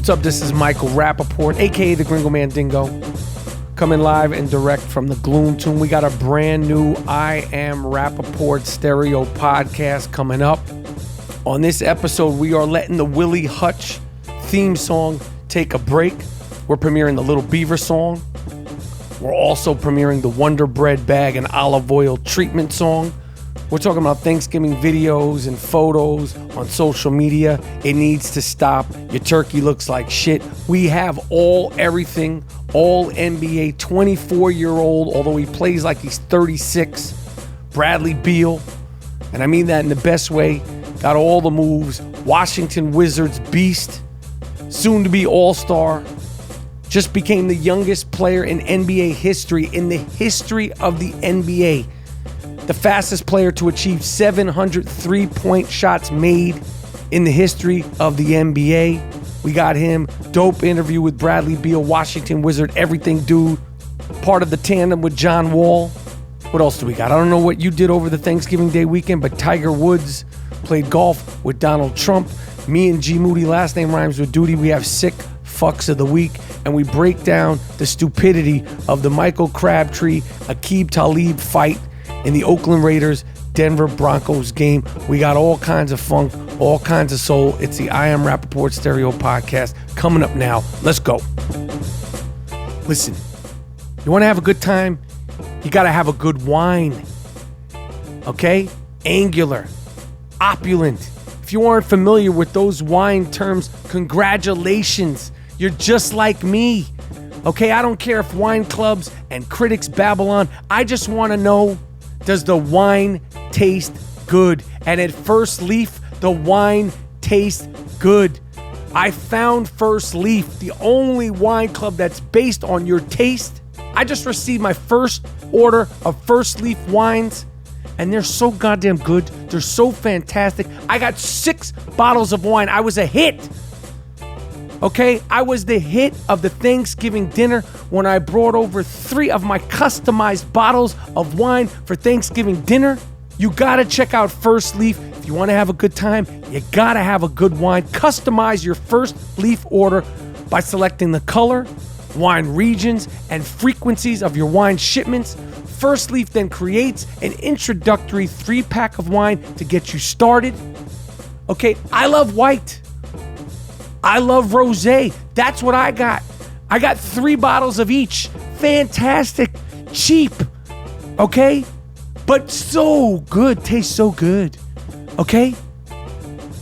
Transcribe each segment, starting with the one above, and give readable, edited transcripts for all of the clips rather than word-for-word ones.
What's up? This is Michael Rapaport, a.k.a. the Gringo Mandingo, coming live and direct from the Gloom Tomb. We got a brand new I Am Rapaport stereo podcast coming up. On this episode, we are letting the Willie Hutch theme song take a break. We're premiering the Little Beaver song. We're also premiering the Wonder Bread Bag and Olive Oil Treatment song. We're talking about Thanksgiving videos and photos on social media. It needs to stop. Your turkey looks like shit. We have everything, all NBA, 24-year-old, although he plays like he's 36, Bradley Beal. And I mean that in the best way. Got all the moves. Washington Wizards beast, soon to be all-star. Just became the youngest player in NBA history, in the history of the NBA. The fastest player to achieve 700 3-point shots made in the history of the NBA. We got him. Dope interview with Bradley Beal, Washington Wizard, everything dude. Part of the tandem with John Wall. What else do we got? I don't know what you did over the Thanksgiving Day weekend, but Tiger Woods played golf with Donald Trump. Me and G Moody, last name rhymes with Duty. We have sick fucks of the week, and we break down the stupidity of the Michael Crabtree, Aqib Talib fight in the Oakland Raiders Denver Broncos game. We got all kinds of funk, all kinds of soul. It's the I Am Rapaport stereo podcast coming up now. Let's go. Listen, you want to have a good time? You got to have a good wine. Okay? Angular, opulent. If you aren't familiar with those wine terms, congratulations. You're just like me. Okay, I don't care if wine clubs and critics babble on. I just want to know, does the wine taste good? And at First Leaf, the wine tastes good. I found First Leaf, the only wine club that's based on your taste. I just received my first order of First Leaf wines, and they're so goddamn good. They're so fantastic. I got 6 bottles of wine. I was a hit. Okay, I was the hit of the Thanksgiving dinner when I brought over 3 of my customized bottles of wine for Thanksgiving dinner. You gotta check out First Leaf. If you wanna have a good time, you gotta have a good wine. Customize your First Leaf order by selecting the color, wine regions, and frequencies of your wine shipments. First Leaf then creates an introductory 3-pack of wine to get you started. Okay, I love white. I love rosé. That's what I got. I got 3 bottles of each. Fantastic. Cheap. Okay? But so good. Tastes so good. Okay?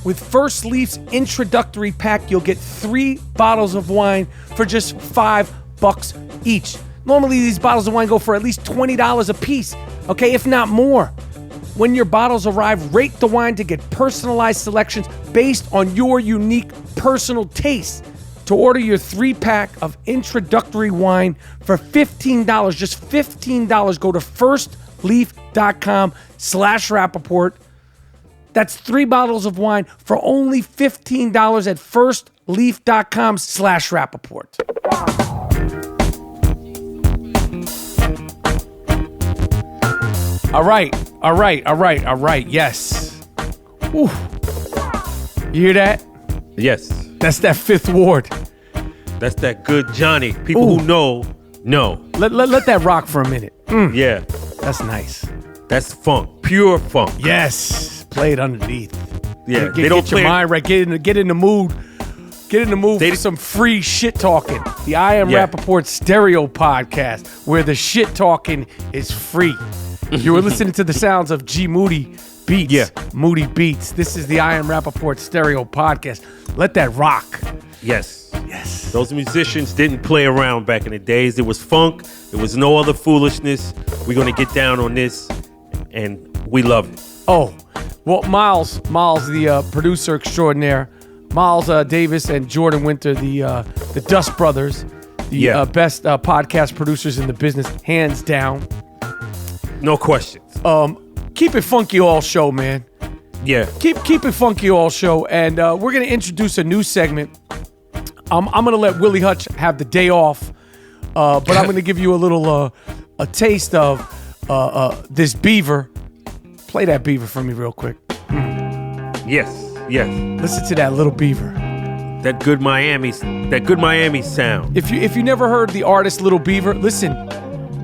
With First Leaf's introductory pack, you'll get 3 bottles of wine for just $5 each. Normally, these bottles of wine go for at least $20 a piece. Okay? If not more. When your bottles arrive, rate the wine to get personalized selections based on your unique personal taste. To order your 3-pack of introductory wine for $15, just $15, go to firstleaf.com/Rapaport. That's 3 bottles of wine for only $15 at firstleaf.com/Rapaport. All right. Yes. Whew. You hear that? Yes. That's that 5th Ward. That's that good Johnny. People who know. Let that rock for a minute. Yeah. That's nice. That's funk. Pure funk. Yes. Play it underneath. Yeah. Get your mind right. Get in the mood. Get in the mood for some free shit talking. The I Am Rapaport stereo podcast, where the shit talking is free. You were listening to the sounds of G Moody Beats. Yeah. Moody Beats. This is the I Am Rapaport stereo podcast. Let that rock. Yes. Those musicians didn't play around back in the days. It was funk. There was no other foolishness. We're going to get down on this, and we love it. Oh, well, Miles, the producer extraordinaire, Miles Davis and Jordan Winter, the Dust Brothers, the best podcast producers in the business, hands down. No questions. Keep it funky all show, man. Yeah. Keep it funky all show, and we're gonna introduce a new segment. I'm gonna let Willie Hutch have the day off, but I'm gonna give you a little a taste of this beaver. Play that beaver for me real quick. Yes. Listen to that Little Beaver. that good Miami sound. If you never heard the artist Little Beaver, listen,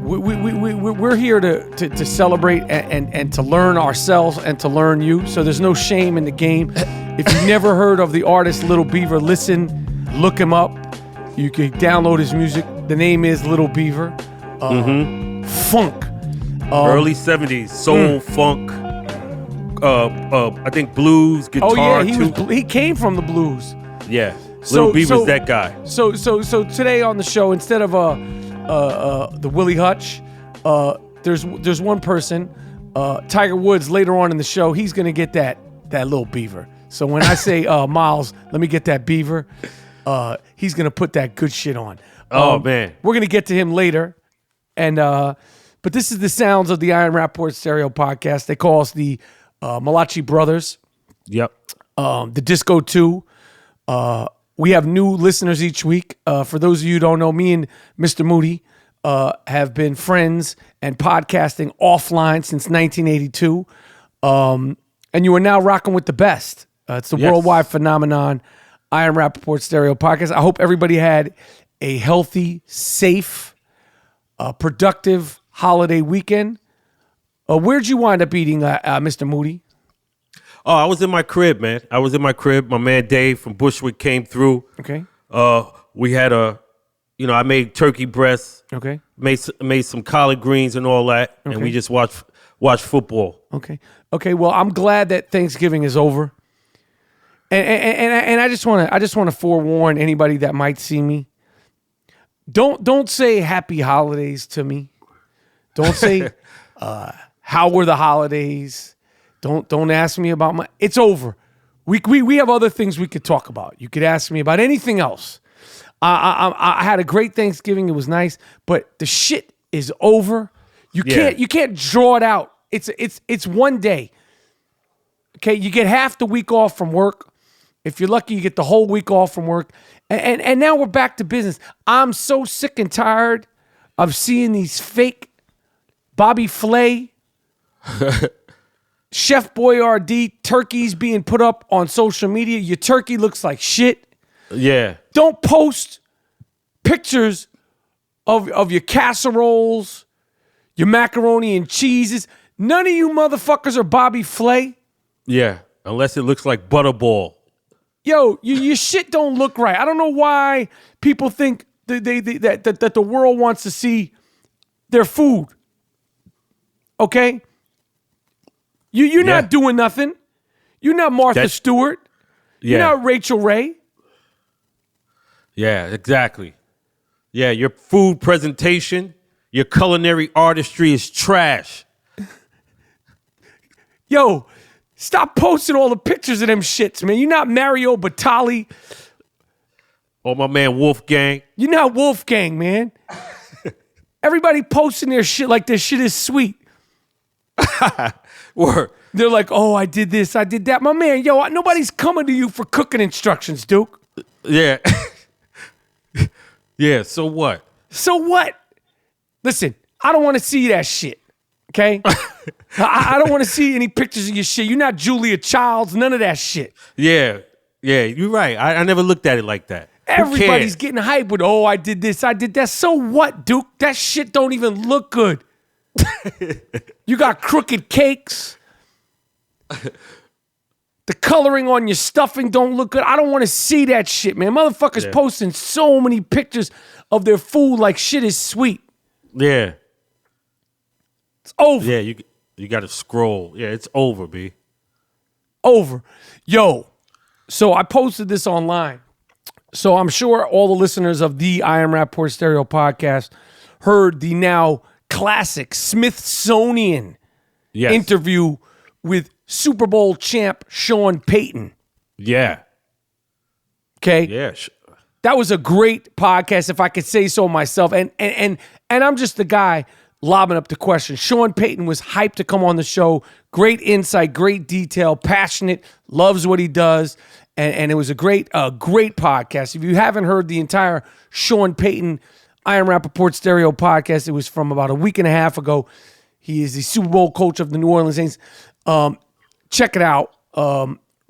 we're here to celebrate and to learn ourselves and to learn you. So there's no shame in the game. If you've never heard of the artist Little Beaver, listen, look him up. You can download his music. The name is Little Beaver. Funk. Early 70s, soul, funk. I think blues, guitar. Oh yeah, he came from the blues. Yeah, Little Beaver's that guy. So today on the show, instead of the Willie Hutch, there's one person, Tiger Woods. Later on in the show, he's gonna get that Little Beaver. So when I say Miles, let me get that Beaver, he's gonna put that good shit on. Oh man, we're gonna get to him later, and but this is the sounds of the I AM Rapaport Stereo Podcast. They call us the Malachi Brothers. Yep. The Disco 2. We have new listeners each week. For those of you who don't know, me and Mr. Moody have been friends and podcasting offline since 1982. And you are now rocking with the best. It's the worldwide phenomenon, I AM Rapaport Stereo Podcast. I hope everybody had a healthy, safe, productive holiday weekend. Where'd you wind up eating, Mr. Moody? Oh, I was in my crib, man. I was in my crib. My man Dave from Bushwick came through. Okay. We had I made turkey breasts. Okay. Made some collard greens and all that, and we just watched football. Okay. Okay. Well, I'm glad that Thanksgiving is over, and I just want to forewarn anybody that might see me. Don't say Happy Holidays to me. Don't say how were the holidays. Don't ask me about my. It's over. We have other things we could talk about. You could ask me about anything else. I had a great Thanksgiving. It was nice, but the shit is over. You can't draw it out. It's one day. Okay, you get half the week off from work. If you're lucky, you get the whole week off from work. And now we're back to business. I'm so sick and tired of seeing these fake Bobby Flay, Chef Boyardee turkeys being put up on social media. Your turkey looks like shit. Yeah. Don't post pictures of your casseroles, your macaroni and cheeses. None of you motherfuckers are Bobby Flay. Yeah, unless it looks like Butterball. Yo, your shit don't look right. I don't know why people think that the world wants to see their food. Okay? You're not doing nothing. You're not Martha Stewart. You're not Rachel Ray. Yeah, exactly. Yeah, your food presentation, your culinary artistry is trash. Yo, stop posting all the pictures of them shits, man. You're not Mario Batali. Or my man Wolfgang. You're not Wolfgang, man. Everybody posting their shit like their shit is sweet. They're like, oh, I did this, I did that. My man, yo, nobody's coming to you for cooking instructions, Duke. Yeah. Yeah, so what? So what? Listen, I don't want to see that shit, okay? I don't want to see any pictures of your shit. You're not Julia Childs, none of that shit. Yeah, you're right. I never looked at it like that. Everybody's getting hyped with, oh, I did this, I did that. So what, Duke? That shit don't even look good. You got crooked cakes. The coloring on your stuffing don't look good. I don't want to see that shit, man. Motherfuckers posting so many pictures of their food like shit is sweet. Yeah. It's over. Yeah, you got to scroll. Yeah, it's over, B. Over. Yo, so I posted this online. So I'm sure all the listeners of the I AM Rapaport Stereo Podcast heard the now classic Smithsonian interview with Super Bowl champ Sean Payton. Yeah. Okay. Yeah. That was a great podcast, if I could say so myself. And I'm just the guy lobbing up the question. Sean Payton was hyped to come on the show. Great insight, great detail, passionate, loves what he does. And it was a great podcast. If you haven't heard the entire Sean Payton I AM Rapaport Stereo Podcast, it was from about a week and a half ago. He is the Super Bowl coach of the New Orleans Saints. Check it out.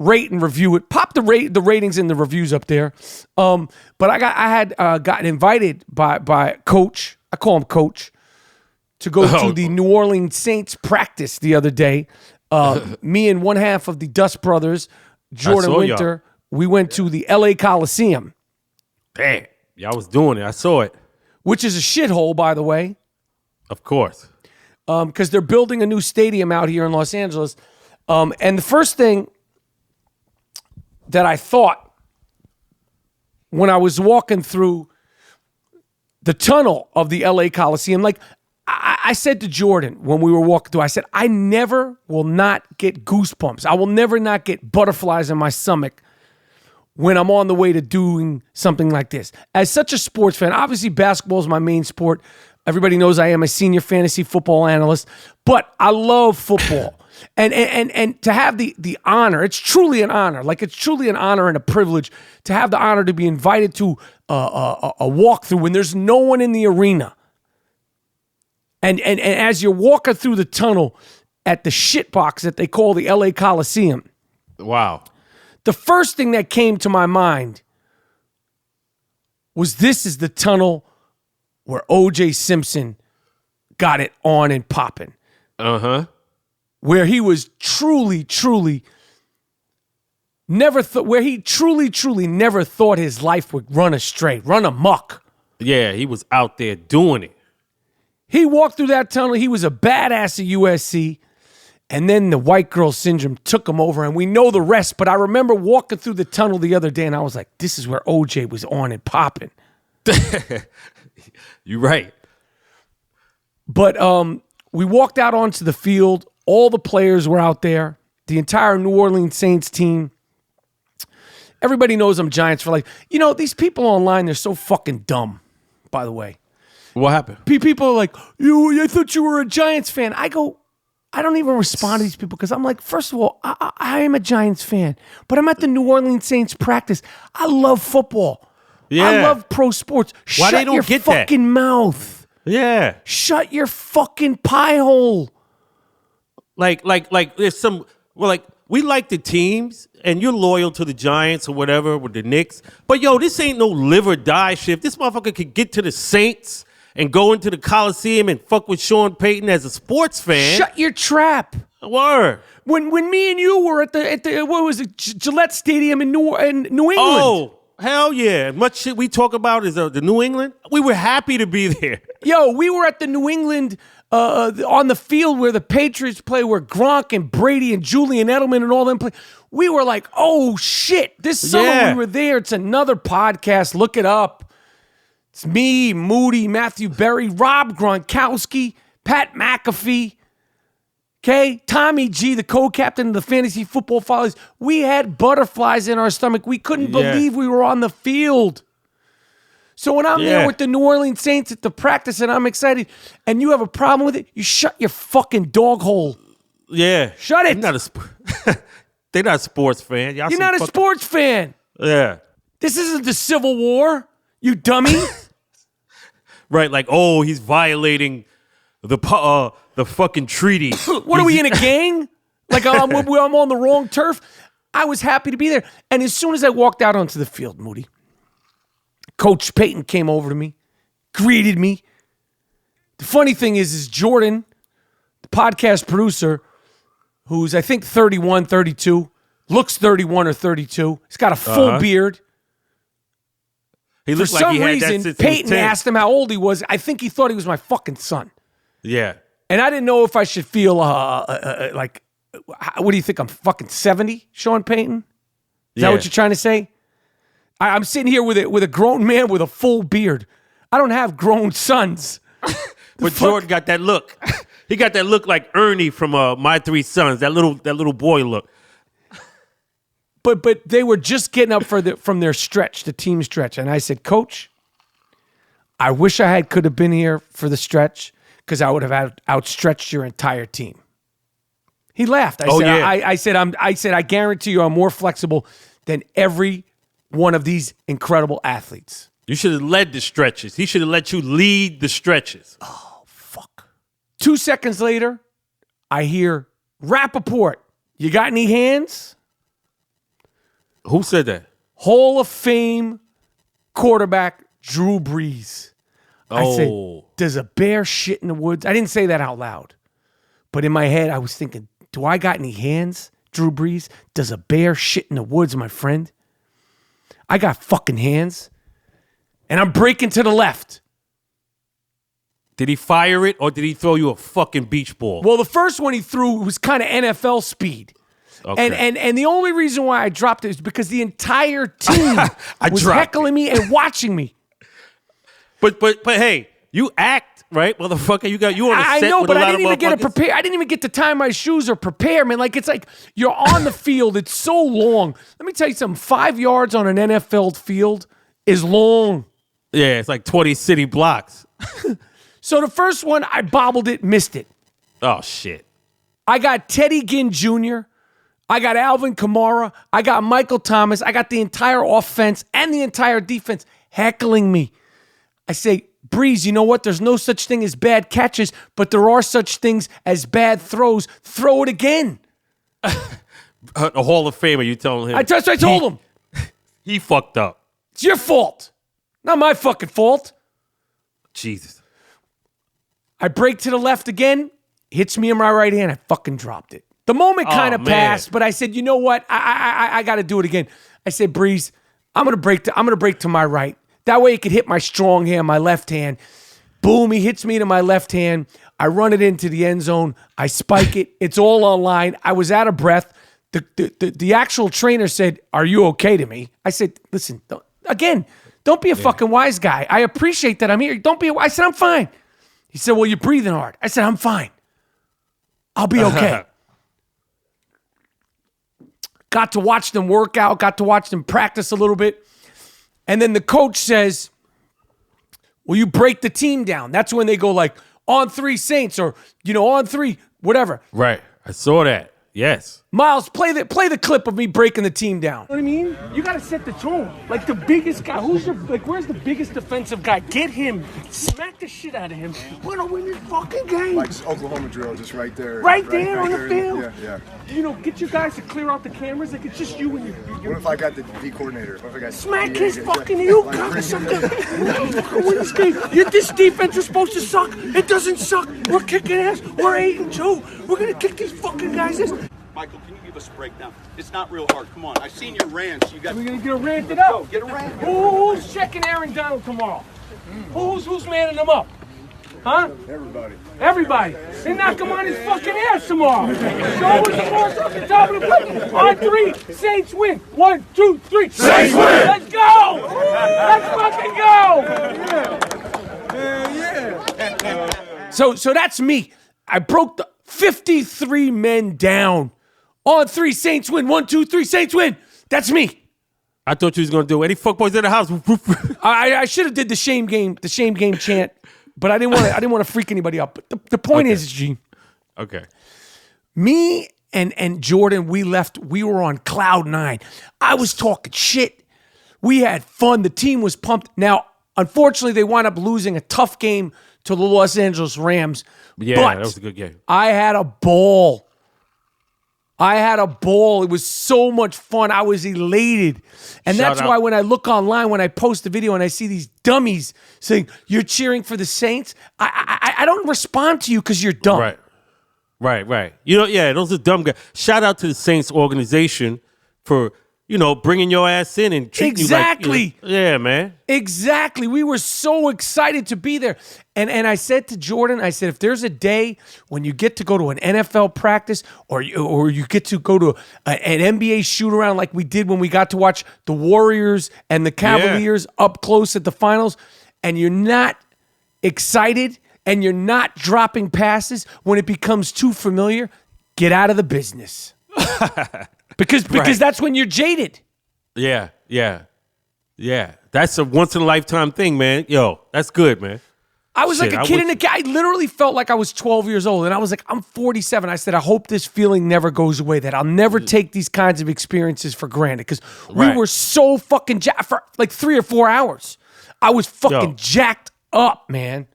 rate and review it. Pop the ratings and the reviews up there. But I had gotten invited by Coach. I call him Coach, to go to the New Orleans Saints practice the other day. Me and one half of the Dust Brothers, Jordan Winter, we went to the LA Coliseum. Damn, y'all was doing it. I saw it. Which is a shithole, by the way. Of course. Because they're building a new stadium out here in Los Angeles. And the first thing that I thought when I was walking through the tunnel of the LA Coliseum, like I said to Jordan when we were walking through, I said, I never will not get goosebumps. I will never not get butterflies in my stomach when I'm on the way to doing something like this. As such a sports fan, obviously basketball is my main sport. Everybody knows I am a senior fantasy football analyst, but I love football. And to have the honor, it's truly an honor. Like, it's truly an honor and a privilege to have the honor to be invited to a walkthrough when there's no one in the arena. And as you're walking through the tunnel at the shitbox that they call the LA Coliseum. Wow. The first thing that came to my mind was, this is the tunnel where O.J. Simpson got it on and popping. Uh-huh. Where he was truly never thought his life would run astray, run amok. Yeah, he was out there doing it. He walked through that tunnel. He was a badass at USC. And then the white girl syndrome took him over, and we know the rest. But I remember walking through the tunnel the other day, and I was like, this is where OJ was on and popping. You're right. But we walked out onto the field. All the players were out there. The entire New Orleans Saints team. Everybody knows I'm Giants for life. You know, these people online, they're so fucking dumb, by the way. What happened? People are like, I thought you were a Giants fan. I go, I don't even respond to these people because I'm like, first of all, I am a Giants fan, but I'm at the New Orleans Saints practice. I love football. Yeah. I love pro sports. Why they don't get that? Shut your fucking mouth. Yeah. Shut your fucking pie hole. Like there's some, well, like, we like the teams, and you're loyal to the Giants or whatever with the Knicks, but yo, this ain't no live or die shit. This motherfucker could get to the Saints and go into the Coliseum and fuck with Sean Payton as a sports fan. Shut your trap. Word. When me and you were at the what was it, Gillette Stadium in New England. Oh, hell yeah. Much shit we talk about is the New England. We were happy to be there. Yo, we were at the New England on the field where the Patriots play, where Gronk and Brady and Julian Edelman and all them play. We were like, oh shit. This summer we were there. It's another podcast. Look it up. It's me, Moody, Matthew Berry, Rob Gronkowski, Pat McAfee, okay? Tommy G, the co-captain of the Fantasy Football Follies. We had butterflies in our stomach. We couldn't believe we were on the field. So when I'm there with the New Orleans Saints at the practice and I'm excited and you have a problem with it, you shut your fucking dog hole. Yeah. Shut it. They're not a sports fan. You're not a sports fan. Yeah. This isn't the Civil War. You dummy. Right, like, oh, he's violating the fucking treaty. What are we in a gang? Like I'm on the wrong turf? I was happy to be there. And as soon as I walked out onto the field, Moody, Coach Payton came over to me, greeted me. The funny thing is Jordan, the podcast producer, who's I think 31, 32, looks 31 or 32. He's got a full beard. He For some reason, Payton asked him how old he was. I think he thought he was my fucking son. Yeah. And I didn't know if I should feel like, what do you think? I'm fucking 70, Sean Payton? Is that what you're trying to say? I'm sitting here with a grown man with a full beard. I don't have grown sons. But Jordan got that look. He got that look like Ernie from My Three Sons. That little boy look. But they were just getting up from their stretch, the team stretch. And I said, Coach, I wish I could have been here for the stretch because I would have outstretched your entire team. He laughed. I said, I guarantee you I'm more flexible than every one of these incredible athletes. You should have led the stretches. He should have let you lead the stretches. Oh, fuck. 2 seconds later, I hear, Rapaport, you got any hands? Who said that? Hall of Fame quarterback Drew Brees. I said, does a bear shit in the woods? I didn't say that out loud. But in my head, I was thinking, do I got any hands, Drew Brees? Does a bear shit in the woods, my friend? I got fucking hands. And I'm breaking to the left. Did he fire it or did he throw you a fucking beach ball? Well, the first one he threw was kind of NFL speed. Okay. And the only reason why I dropped it is because the entire team was heckling me and watching me. But hey, you act, right, motherfucker? You on a set. I know, with but a lot I didn't even get to motherfuckers? prepare. I didn't even get to tie my shoes or prepare, man. Like, it's like you're on the field. It's so long. Let me tell you something. 5 yards on an NFL field is long. Yeah, it's like 20 city blocks. So the first one, I bobbled it, missed it. Oh, shit. I got Teddy Ginn Jr., I got Alvin Kamara, I got Michael Thomas, I got the entire offense and the entire defense heckling me. I say, Breeze, you know what? There's no such thing as bad catches, but there are such things as bad throws. Throw it again. A Hall of Famer, you telling him. I told him. He fucked up. It's your fault. Not my fucking fault. Jesus. I break to the left again. Hits me in my right hand. I fucking dropped it. The moment kind of passed, but I said, you know what? I got to do it again. I said, Breeze, I'm gonna break to my right. That way it could hit my strong hand, my left hand. Boom, he hits me to my left hand. I run it into the end zone. I spike it. It's all online. I was out of breath. The actual trainer said, are you okay to me? I said, listen, don't be a fucking wise guy. I appreciate that I'm here. Don't be I said, I'm fine. He said, well, you're breathing hard. I said, I'm fine. I'll be okay. Got to watch them work out. Got to watch them practice a little bit. And then the coach says, will you break the team down? That's when they go like, on 3 Saints or, on 3, whatever. Right. I saw that. Yes. Miles, play the clip of me breaking the team down. You know what I mean? You got to set the tone. Like the biggest guy. Where's the biggest defensive guy? Get him. Smack the shit out of him. We're going to win this fucking game. Like Oklahoma drill, just right there. Right there on the field. Yeah. Get you guys to clear out the cameras. Like it's just you and What if I got the D coordinator? What if I got smack his fucking you, cocksucker. Win this game. This defense is supposed to suck. It doesn't suck. We're kicking ass. We're 8-2. We're going to kick these fucking guys' ass. Michael, can you give us a breakdown? It's not real hard. Come on. I've seen your rants. We're going to get a ranted up. Go, get a rant. Who's checking Aaron Donald tomorrow? Who's manning them up? Huh? Everybody. They knock him on his fucking ass tomorrow. Show us the force off the top of the plate. On 3, Saints win. 1, 2, 3. Saints win! Let's go! Let's fucking go! So that's me. I broke the 53 men down. On 3, Saints win. 1, 2, 3, Saints win. That's me. I thought you was gonna do any fuckboys in the house. I should have did the shame game chant, but I didn't want to freak anybody up. But the point is, G. Okay. Me and Jordan, we were on cloud 9. I was talking shit. We had fun. The team was pumped. Now, unfortunately, they wound up losing a tough game to the Los Angeles Rams. Yeah, but that was a good game. I had a ball. It was so much fun. I was elated. And Shout that's out. why when I look online, when I post the video and I see these dummies saying, you're cheering for the Saints, I don't respond to you because you're dumb. Right. Those are dumb guys. Shout out to the Saints organization for, bringing your ass in and treating Exactly. you like, yeah, man. Exactly. We were so excited to be there. And I said to Jordan, if there's a day when you get to go to an NFL practice or you get to go to an NBA shoot-around like we did when we got to watch the Warriors and the Cavaliers up close at the finals, and you're not excited and you're not dropping passes when it becomes too familiar, get out of the business. Because that's when you're jaded. Yeah. That's a once-in-a-lifetime thing, man. Yo, that's good, man. I was like a kid in a I literally felt like I was 12 years old, and I was like, I'm 47. I said, I hope this feeling never goes away, that I'll never take these kinds of experiences for granted, because we were so fucking jacked for like 3 or 4 hours. I was fucking jacked up, man.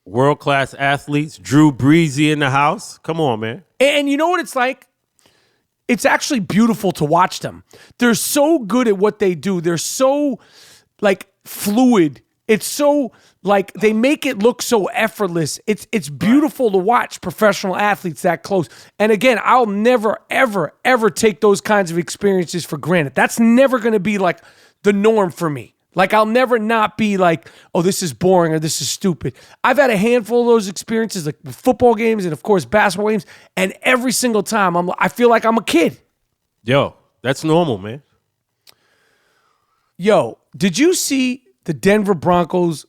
World-class athletes, Drew Brees in the house. Come on, man. And you know what it's like? it's actually beautiful to watch them. They're so good at what they do. They're so like fluid. It's so like they make it look so effortless. It's beautiful to watch professional athletes that close. And again, I'll never, ever, ever take those kinds of experiences for granted. That's never going to be like the norm for me. Like I'll never not be like, oh, this is boring or this is stupid. I've had a handful of those experiences, like football games and of course basketball games, and every single time I feel like I'm a kid. Yo, that's normal, man. Yo, did you see the Denver Broncos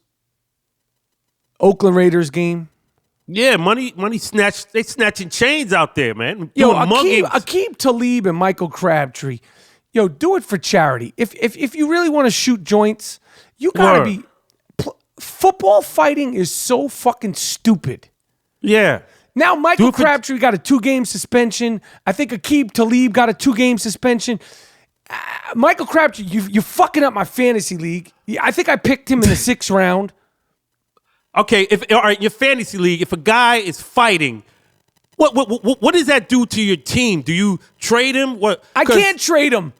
Oakland Raiders game? Yeah, money snatched. They snatching chains out there, man. Yo, Doing muggings. Akeem Talib and Michael Crabtree. Yo, do it for charity. If you really want to shoot joints, you gotta be. Football fighting is so fucking stupid. Yeah. Now Michael Crabtree got a 2-game suspension. I think Akeem Talib got a 2-game suspension. Michael Crabtree, you're fucking up my fantasy league. I think I picked him in the 6th round. Okay, all right, your fantasy league. If a guy is fighting, what does that do to your team? Do you trade him? What? I can't trade him.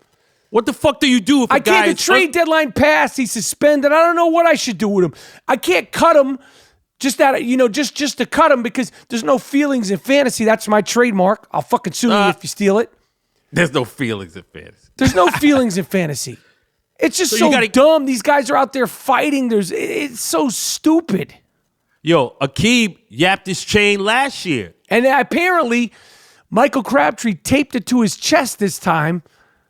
What the fuck do you do if a guy can't. The trade deadline passed. He's suspended. I don't know what I should do with him. I can't cut him. Just to cut him because there's no feelings in fantasy. That's my trademark. I'll fucking sue you if you steal it. There's no feelings in fantasy. There's no feelings in fantasy. It's just so dumb. These guys are out there fighting. It's so stupid. Yo, Akeem yapped his chain last year. And apparently, Michael Crabtree taped it to his chest this time.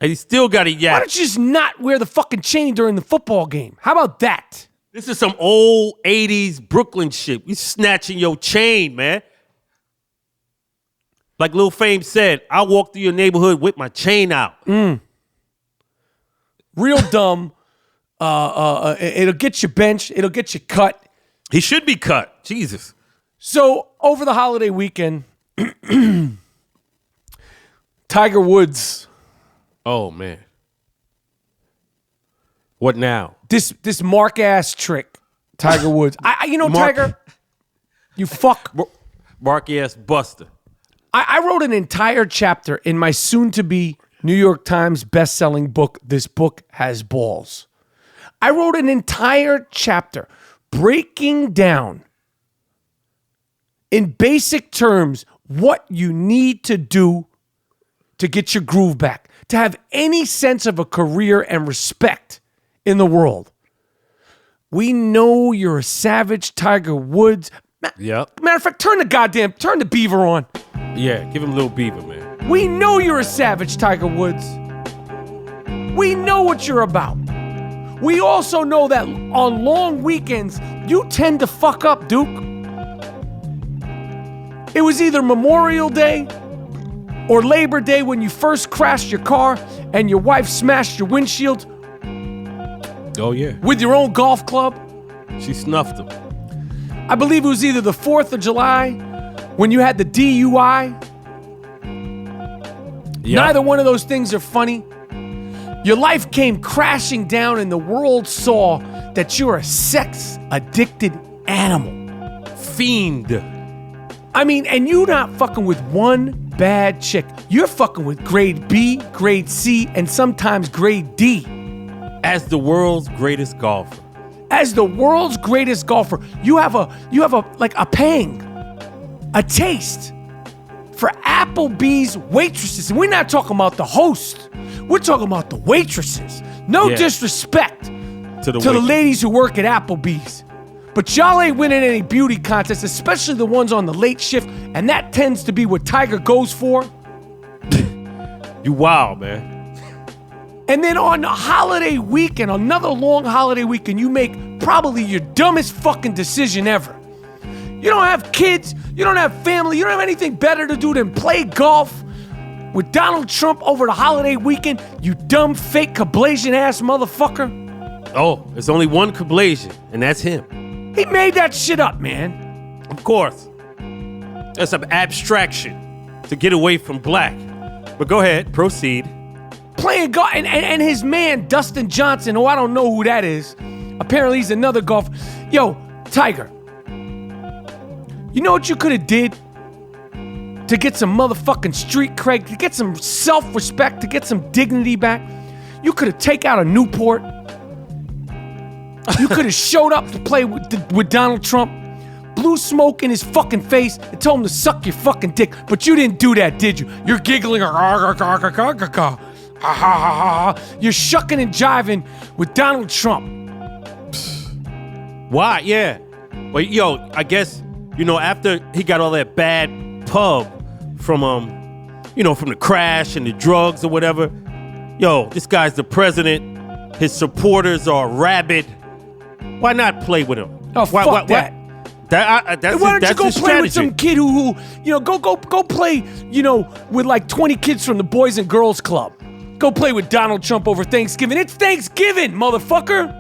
And he still got a yap. Why don't you just not wear the fucking chain during the football game? How about that? This is some old 80s Brooklyn shit. We snatching your chain, man. Like Lil Fame said, I walk through your neighborhood with my chain out. Real dumb. It'll get you benched. It'll get you cut. He should be cut. Jesus. So, over the holiday weekend, Tiger Woods. Oh, man. What now? This Mark-ass trick, Tiger Woods. Tiger, you fuck. Mark-ass buster. I wrote an entire chapter in my soon-to-be New York Times best-selling book, This Book Has Balls. I wrote an entire chapter breaking down in basic terms what you need to do to get your groove back, to have any sense of a career and respect in the world. We know you're a savage, Tiger Woods. Yep. Matter of fact, turn the Beaver on. Yeah, give him Little Beaver, man. We know you're a savage, Tiger Woods. We know what you're about. We also know that on long weekends, you tend to fuck up, Duke. It was either Memorial Day or Labor Day when you first crashed your car and your wife smashed your windshield. Oh, yeah. With your own golf club. She snuffed him. I believe it was either the 4th of July when you had the DUI. Yep. Neither one of those things are funny. Your life came crashing down and the world saw that you're a sex-addicted animal. Fiend. I mean, and you're not fucking with one bad chick. You're fucking with grade B, grade C, and sometimes grade D. As the world's greatest golfer. As the world's greatest golfer, you have a pang, a taste for Applebee's waitresses. And we're not talking about the host. We're talking about the waitresses. No disrespect to the ladies who work at Applebee's. But y'all ain't winning any beauty contests, especially the ones on the late shift. And that tends to be what Tiger goes for. You wild, man. And then on a holiday weekend, another long holiday weekend, you make probably your dumbest fucking decision ever. You don't have kids, you don't have family, you don't have anything better to do than play golf with Donald Trump over the holiday weekend, you dumb, fake, Kablasian-ass motherfucker. Oh, there's only one Kablasian, and that's him. He made that shit up, man. Of course. That's some abstraction to get away from black. But go ahead, proceed. Playing golf, and his man, Dustin Johnson, I don't know who that is. Apparently he's another golfer. Yo, Tiger, you know what you could have did to get some motherfucking street cred, to get some self-respect, to get some dignity back. You could have taken out a Newport. You could have showed up to play with Donald Trump, blew smoke in his fucking face, and told him to suck your fucking dick. But you didn't do that, did you? You're giggling. You're shucking and jiving with Donald Trump. Why? Yeah. But yo, I guess, after he got all that bad pub from from the crash and the drugs or whatever, yo, this guy's the president. His supporters are rabid. Why not play with him? Oh, fuck that. Why don't you go play with some kid who go play, with like 20 kids from the Boys and Girls Club. Go play with Donald Trump over Thanksgiving. It's Thanksgiving, motherfucker.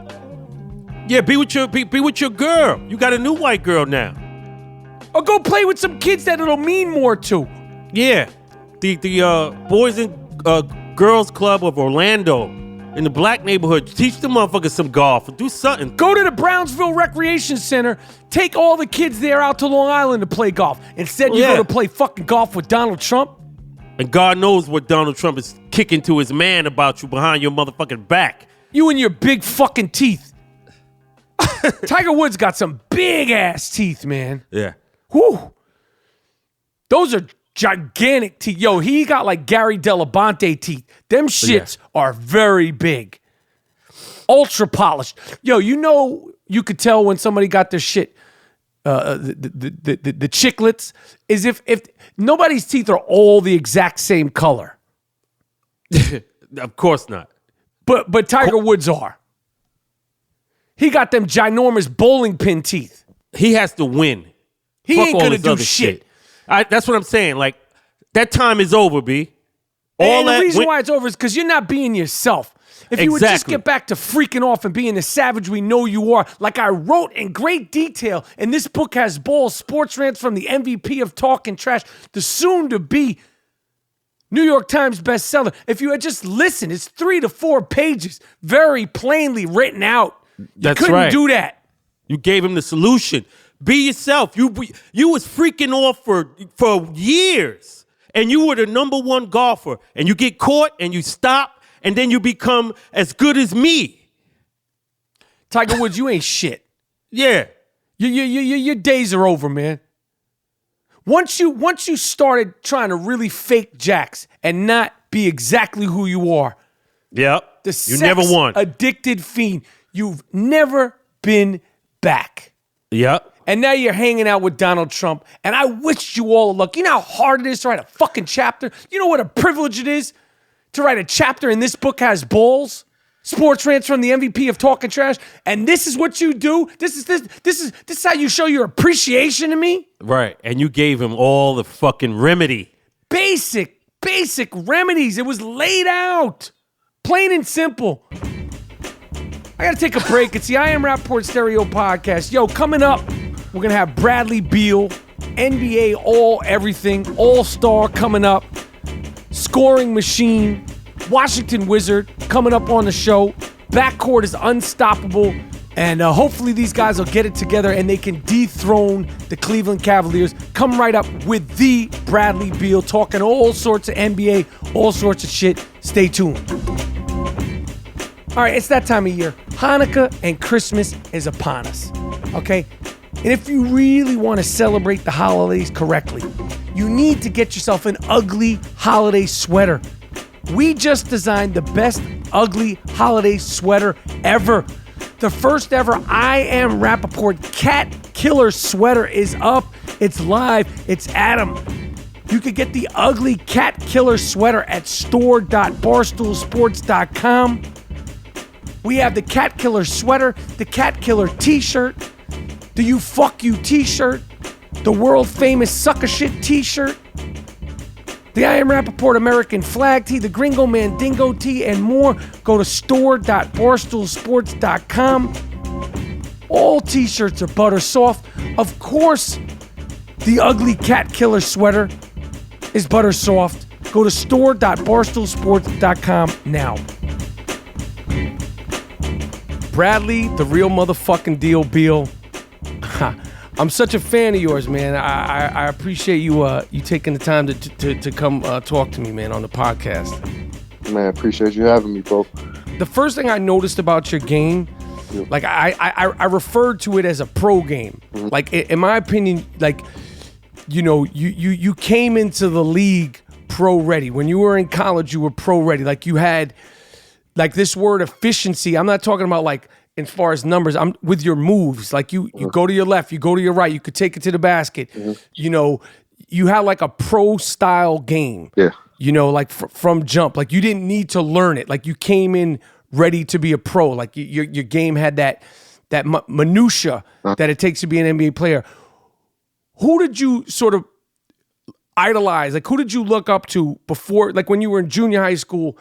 Yeah, be with your girl. You got a new white girl now. Or go play with some kids that it'll mean more to. Yeah, the Boys and Girls Club of Orlando. In the black neighborhood, teach the motherfuckers some golf. Do something. Go to the Brownsville Recreation Center. Take all the kids there out to Long Island to play golf. Instead, you go to play fucking golf with Donald Trump. And God knows what Donald Trump is kicking to his man about you behind your motherfucking back. You and your big fucking teeth. Tiger Woods got some big ass teeth, man. Yeah. Whew. Those are gigantic teeth. Yo, he got like Gary Delabonte teeth. Them shits are very big. Ultra polished. Yo, you could tell when somebody got their shit, the chiclets, is if nobody's teeth are all the exact same color. Of course not. But Tiger Woods are. He got them ginormous bowling pin teeth. He has to win. He Fuck ain't all gonna this do other shit. That's what I'm saying. Like, that time is over, B. And the reason why it's over is because you're not being yourself. If you would just get back to freaking off and being the savage we know you are, like I wrote in great detail, and this book has balls, sports rants from the MVP of talking trash, the soon-to-be New York Times bestseller. If you had just listened, it's 3 to 4 pages, very plainly written out. You couldn't do that. You gave him the solution. Be yourself. You was freaking off for years, and you were the number one golfer, and you get caught, and you stop, and then you become as good as me. Tiger Woods, you ain't shit. Yeah. Your days are over, man. Once you started trying to really fake jacks and not be exactly who you are, yep, you never won. Addicted fiend, you've never been back. Yep. And now you're hanging out with Donald Trump, and I wish you all luck. You know how hard it is to write a fucking chapter? You know what a privilege it is to write a chapter, and this book has balls? Sports rants from the MVP of talking trash, and this is what you do? This is how you show your appreciation to me? Right, and you gave him all the fucking remedy. Basic remedies. It was laid out. Plain and simple. I gotta take a break. It's the I Am Rapaport Stereo Podcast. Yo, coming up, we're gonna have Bradley Beal, NBA everything, all-star coming up, scoring machine, Washington Wizard coming up on the show. Backcourt is unstoppable, and hopefully these guys will get it together and they can dethrone the Cleveland Cavaliers. Come right up with the Bradley Beal, talking all sorts of NBA, all sorts of shit. Stay tuned. All right, it's that time of year. Hanukkah and Christmas is upon us, okay? And if you really want to celebrate the holidays correctly, you need to get yourself an ugly holiday sweater. We just designed the best ugly holiday sweater ever. The first ever I Am Rapaport Cat Killer sweater is up. It's live. It's Adam. You could get the ugly Cat Killer sweater at store.barstoolsports.com. We have the Cat Killer sweater, the Cat Killer t-shirt, the You Fuck You t-shirt, the world famous Sucker Shit t-shirt, the I Am Rapaport American flag tee, the Gringo Mandingo tee, and more. Go to store.barstoolsports.com. All t-shirts are butter soft. Of course, the ugly Cat Killer sweater is butter soft. Go to store.barstoolsports.com now. Bradley, the real motherfucking deal, Beal. I'm such a fan of yours, man. I appreciate you you taking the time to come talk to me, man, on the podcast. Man, appreciate you having me, bro. The first thing I noticed about your game, like I referred to it as a pro game. Mm-hmm. Like in my opinion, like you came into the league pro ready. When you were in college, you were pro ready. Like you had like this word efficiency. I'm not talking about like as far as numbers. I'm with your moves. Like you go to your left, you go to your right. You could take it to the basket. Mm-hmm. You had like a pro style game. Yeah. Like from jump. Like you didn't need to learn it. Like you came in ready to be a pro. Like your game had that minutia that it takes to be an NBA player. Who did you sort of idolize? Like who did you look up to before? Like when you were in junior high school,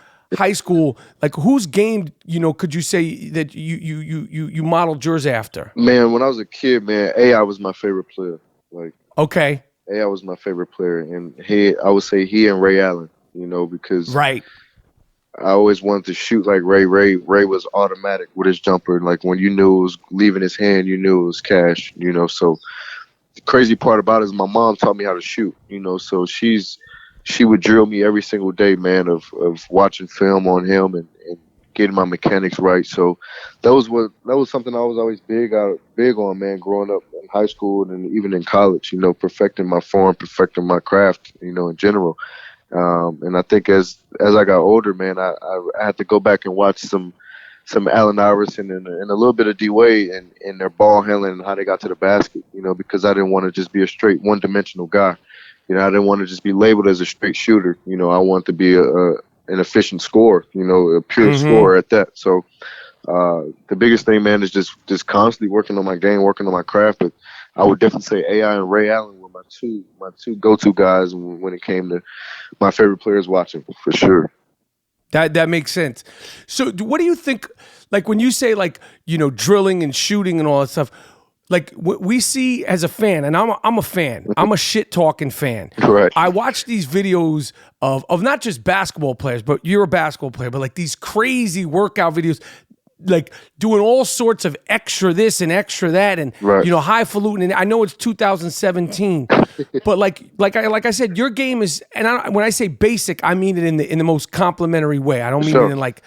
like whose game could you say that you modeled yours after? Man, when I was a kid, man, AI was my favorite player. Like okay, AI was my favorite player, and I would say he and Ray Allen. Because right. I always wanted to shoot like Ray. Ray was automatic with his jumper. Like when you knew it was leaving his hand, you knew it was cash. So the crazy part about it is my mom taught me how to shoot. So she would drill me every single day, man, of watching film on him and getting my mechanics right. So that was something I was always big on, man, growing up in high school and even in college. Perfecting my form, perfecting my craft. In general. And I think as I got older, man, I had to go back and watch some Allen Iverson and a little bit of D Wade and their ball handling and how they got to the basket, because I didn't want to just be a straight one-dimensional guy. I didn't want to just be labeled as a straight shooter. I wanted to be an efficient scorer, a pure scorer at that. So the biggest thing, man, is just constantly working on my game, working on my craft. But I would definitely say AI and Ray Allen were my two go-to guys when it came to my favorite players watching, for sure. That makes sense. So what do you think, like when you say like, drilling and shooting and all that stuff, like what we see as a fan, and I'm a fan, I'm a shit talking fan. Right. I watch these videos of not just basketball players, but you're a basketball player, but like these crazy workout videos, like doing all sorts of extra this and extra that, and right. Highfalutin. And I know it's 2017, but like I said, your game is, and when I say basic, I mean it in the most complimentary way. I don't mean it in like,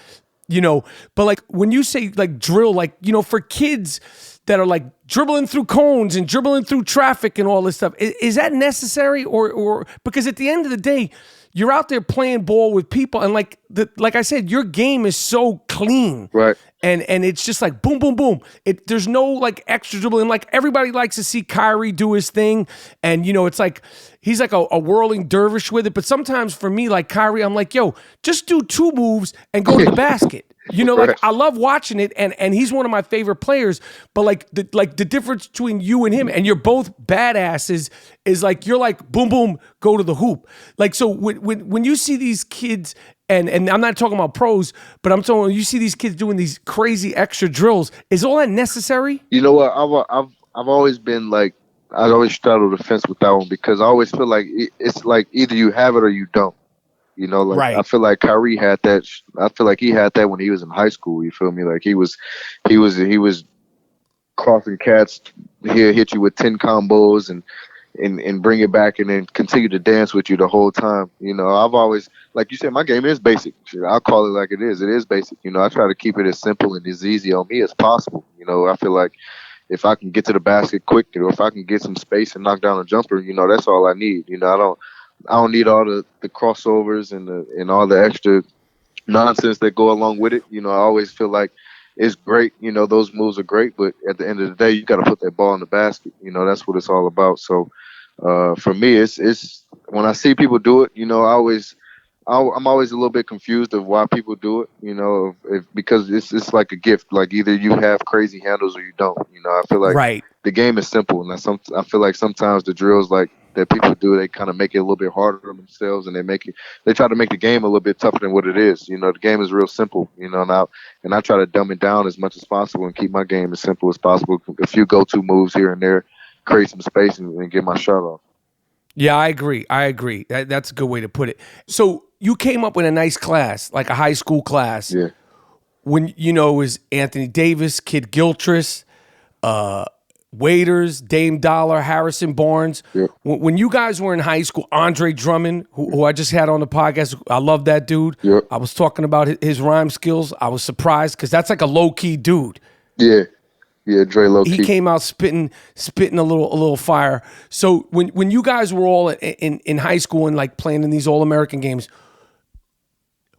but like when you say like drill, like for kids that are like dribbling through cones and dribbling through traffic and all this stuff, is that necessary or because at the end of the day, you're out there playing ball with people, and like I said, your game is so clean, right? And it's just like boom, boom, boom. There's no like extra dribbling. Like everybody likes to see Kyrie do his thing, and it's like he's like a whirling dervish with it. But sometimes for me, like Kyrie, I'm like, yo, just do two moves and go to the basket. Like I love watching it, and he's one of my favorite players. But like the difference between you and him, and you're both badasses, is like you're like boom, boom, go to the hoop. Like so when you see these kids, and I'm not talking about pros, but I'm talking when you see these kids doing these crazy extra drills, is all that necessary? You know what? I've always been like, I always straddled the fence with that one because I always feel like it's like either you have it or you don't. Right. I feel like Kyrie had that. I feel like he had that when he was in high school. You feel me? Like he was crossing cats. He'll hit you with 10 combos and bring it back and then continue to dance with you the whole time. I've always, like you said, my game is basic. I'll call it like it is. It is basic. I try to keep it as simple and as easy on me as possible. I feel like if I can get to the basket quick, or if I can get some space and knock down a jumper, that's all I need. I don't need all the crossovers and all the extra nonsense that go along with it. I always feel like it's great. Those moves are great, but at the end of the day, you got to put that ball in the basket. That's what it's all about. So for me, it's when I see people do it, I'm always a little bit confused of why people do it. Because it's like a gift. Like either you have crazy handles or you don't. I feel like right. The game is simple, and I feel like sometimes the drills like that people do, they kind of make it a little bit harder on themselves, and they try to make the game a little bit tougher than what it is. The game is real simple, and I try to dumb it down as much as possible and keep my game as simple as possible. A few go-to moves here and there, create some space and get my shot off. Yeah, I agree. That's a good way to put it. So you came up with a nice class, like a high school class. Yeah. When, it was Anthony Davis, Kid Gilchrist, Waiters, Dame Dollar, Harrison Barnes. Yep. When you guys were in high school, Andre Drummond, who I just had on the podcast, I love that dude. Yep. I was talking about his rhyme skills. I was surprised because that's like a low-key dude. Yeah. Yeah, Dre low key. He came out spitting a little fire. So when you guys were all in high school and like playing in these All-American games,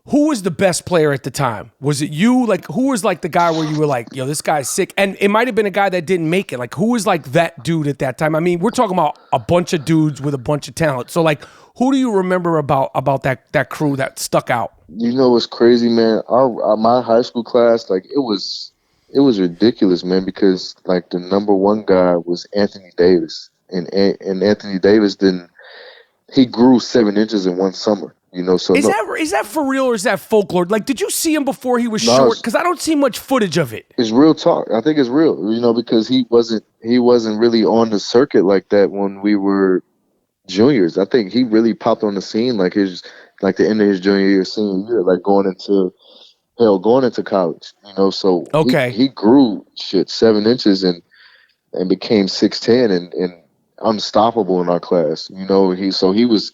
who was the best player at the time? Was it you? Like, who was like the guy where you were like, yo, this guy's sick? And it might have been a guy that didn't make it. Like, who was like that dude at that time? I mean, we're talking about a bunch of dudes with a bunch of talent. So like, who do you remember about that crew that stuck out? You know what's crazy, man? My high school class, like it was ridiculous, man, because like the number one guy was Anthony Davis, and Anthony Davis he grew 7 inches in one summer. You know, so is that for real or is that folklore? Like, did you see him before he was short? Because I don't see much footage of it. It's real talk. I think it's real. You know, because he wasn't really on the circuit like that when we were juniors. I think he really popped on the scene like the end of his junior year, senior year, like going into college. You know, so okay, he grew 7 inches and became 6'10" and unstoppable in our class. You know, he was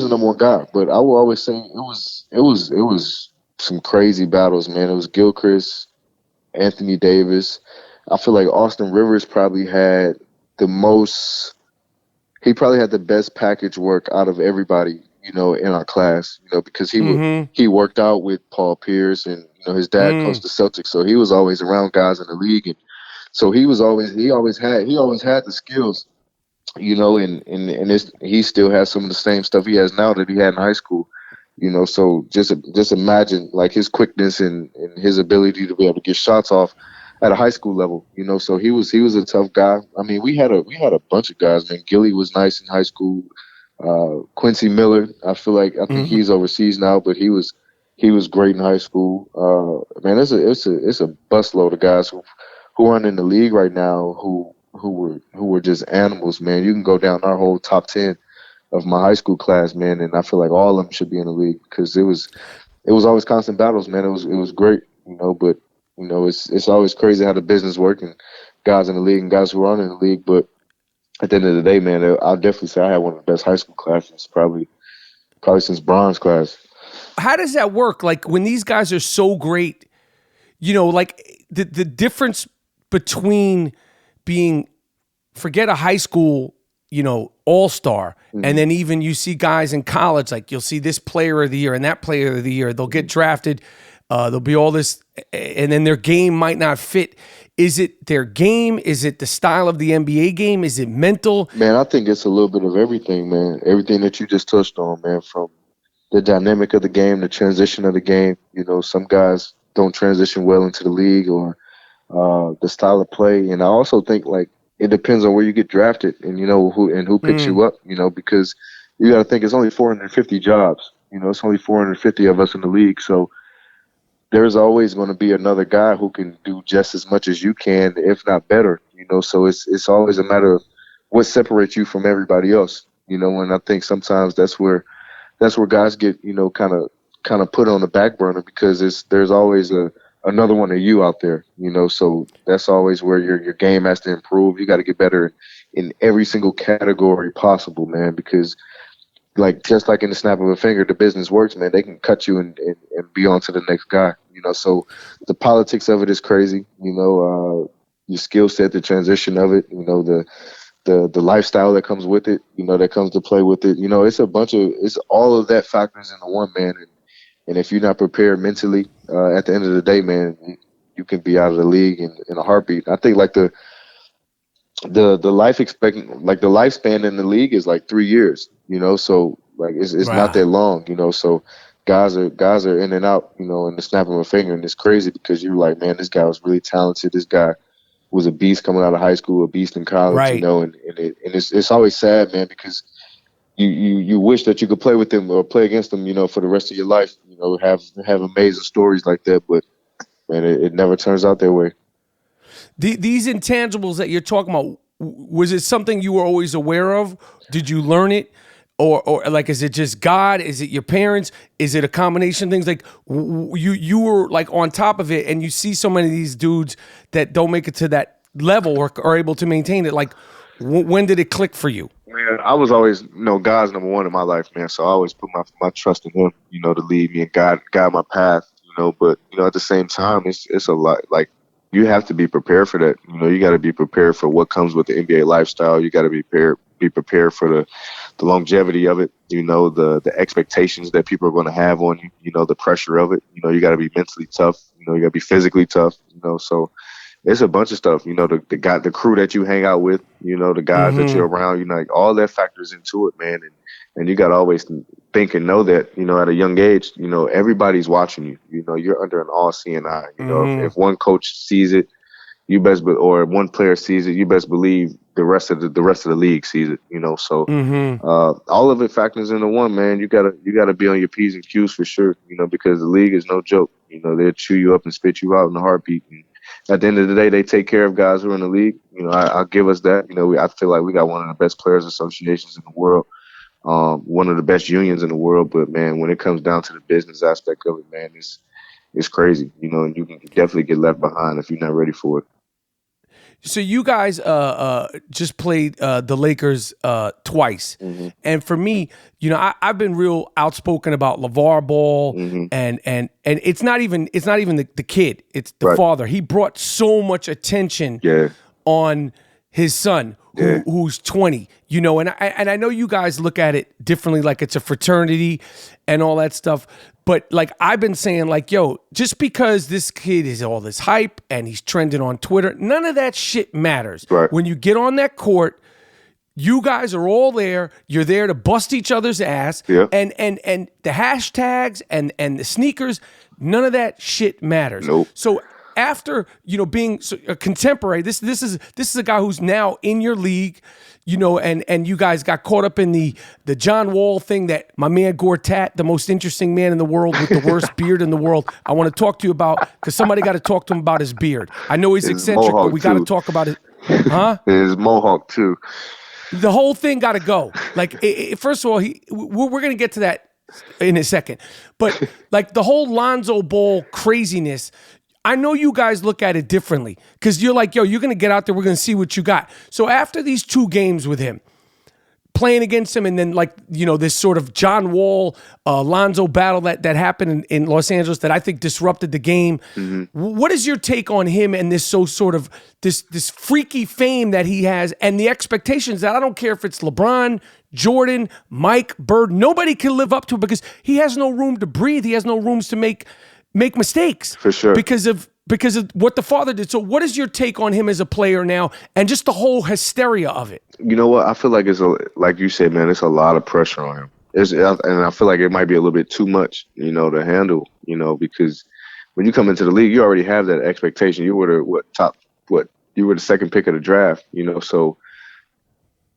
the number one guy. But I will always say it was some crazy battles, man. It was Gilchrist, Anthony Davis. I feel like Austin Rivers probably had the best package work out of everybody, you know, in our class, you know, because he worked out with Paul Pierce, and you know his dad coached the Celtics, so he was always around guys in the league, and so he always had the skills. You know, and he still has some of the same stuff he has now that he had in high school. You know, so just imagine like his quickness and his ability to be able to get shots off at a high school level. You know, so he was a tough guy. I mean, we had a bunch of guys, man. Gilly was nice in high school. Quincy Miller, I think he's overseas now, but he was great in high school. Man, it's a busload of guys who aren't in the league right now who were just animals, man. You can go down our whole top 10 of my high school class, man, and I feel like all of them should be in the league because it was always constant battles, man. It was great, you know. But you know, it's always crazy how the business works and guys in the league and guys who aren't in the league. But at the end of the day, man, I'll definitely say I had one of the best high school classes, probably since Bronze class. How does that work? Like when these guys are so great, you know, like the difference between being, forget a high school, you know, all-star, and then even you see guys in college, like you'll see this player of the year and that player of the year, they'll get drafted, there'll be all this, and then their game might not fit. Is it their game? Is it the style of the NBA game? Is it mental? Man, I think it's a little bit of everything, man. Everything that you just touched on, man, from the dynamic of the game, the transition of the game. You know, some guys don't transition well into the league, or the style of play. And I also think like it depends on where you get drafted and, you know, who picks you up, you know, because you got to think it's only 450 jobs, you know, it's only 450 of us in the league. So there's always going to be another guy who can do just as much as you can, if not better, you know, so it's always a matter of what separates you from everybody else, you know, and I think sometimes that's where guys get, you know, kind of put on the back burner because there's always another one of you out there, you know, so that's always where your game has to improve. You got to get better in every single category possible, man, because like just like in the snap of a finger, the business works, man. They can cut you and be on to the next guy, you know, so the politics of it is crazy, you know, your skill set, the transition of it, you know, the lifestyle that comes with it, you know, that comes to play with it, you know, it's all of that factors into one, man. And if you're not prepared mentally, at the end of the day, man, you can be out of the league in a heartbeat. I think like the lifespan in the league is like 3 years, you know, so like it's not that long, you know, so guys are in and out, you know, in the snap of a finger, and it's crazy because you're like, man, this guy was really talented. This guy was a beast coming out of high school, a beast in college, right. You know, and it's always sad, man, because you wish that you could play with them or play against them, you know, for the rest of your life, you know, have amazing stories like that. But man, it never turns out that way. These intangibles that you're talking about, was it something you were always aware of? Did you learn it? Or like, is it just God? Is it your parents? Is it a combination of things? Like you were like on top of it, and you see so many of these dudes that don't make it to level or are able to maintain it? Like, when did it click for you? Man, I was always, God's number one in my life, man. So I always put my trust in Him, to lead me and guide my path, But at the same time, it's a lot. Like, you have to be prepared for that. You got to be prepared for what comes with the NBA lifestyle. You got to be prepared for the longevity of it. The expectations that people are going to have on you. The pressure of it. You got to be mentally tough. You got to be physically tough. So. It's a bunch of stuff, the crew that you hang out with, the guys that you're around, like all that factors into it, man. And you got to always think and know that, at a young age, everybody's watching you. You're under an all-seeing eye. If one coach sees it, or one player sees it, you best believe the rest of the league sees it. So all of it factors into one, man. You gotta be on your P's and Q's for sure. Because the league is no joke. They'll chew you up and spit you out in a heartbeat. And at the end of the day, they take care of guys who are in the league. I'll give us that. I feel like we got one of the best players associations in the world, one of the best unions in the world. But man, when it comes down to the business aspect of it, man, it's crazy. And you can definitely get left behind if you're not ready for it. So you guys just played the Lakers twice, and for me, I've been real outspoken about LeVar Ball, and it's not even the kid, it's the father. He brought so much attention on his son, who's 20, and I know you guys look at it differently, like it's a fraternity and all that stuff. But like I've been saying, like, yo, just because this kid is all this hype and he's trending on Twitter, none of that shit matters. Right. When you get on that court, you guys are all there. You're there to bust each other's ass. Yeah. And the hashtags and the sneakers, none of that shit matters. Nope. So after being a contemporary, this is a guy who's now in your league. And you guys got caught up in the John Wall thing that my man Gortat, the most interesting man in the world with the worst beard in the world, I want to talk to you about, because somebody got to talk to him about his beard. I know he's eccentric, but we got to talk about it. Huh? His mohawk too. The whole thing got to go. Like, first of all, we're going to get to that in a second. But like the whole Lonzo Ball craziness, I know you guys look at it differently because you're like, yo, you're going to get out there. We're going to see what you got. So after these 2 games with him, playing against him, and then this sort of John Wall, Lonzo battle that happened in Los Angeles that I think disrupted the game. What is your take on him and this this freaky fame that he has and the expectations that I don't care if it's LeBron, Jordan, Mike, Bird, nobody can live up to because he has no room to breathe. He has no rooms to make mistakes for sure because of what the father did. So what is your take on him as a player now and just the whole hysteria of it? You know what? I feel like like you said, man, it's a lot of pressure on him. And I feel like it might be a little bit too much, to handle, because when you come into the league, you already have that expectation. You were you were the second pick of the draft, so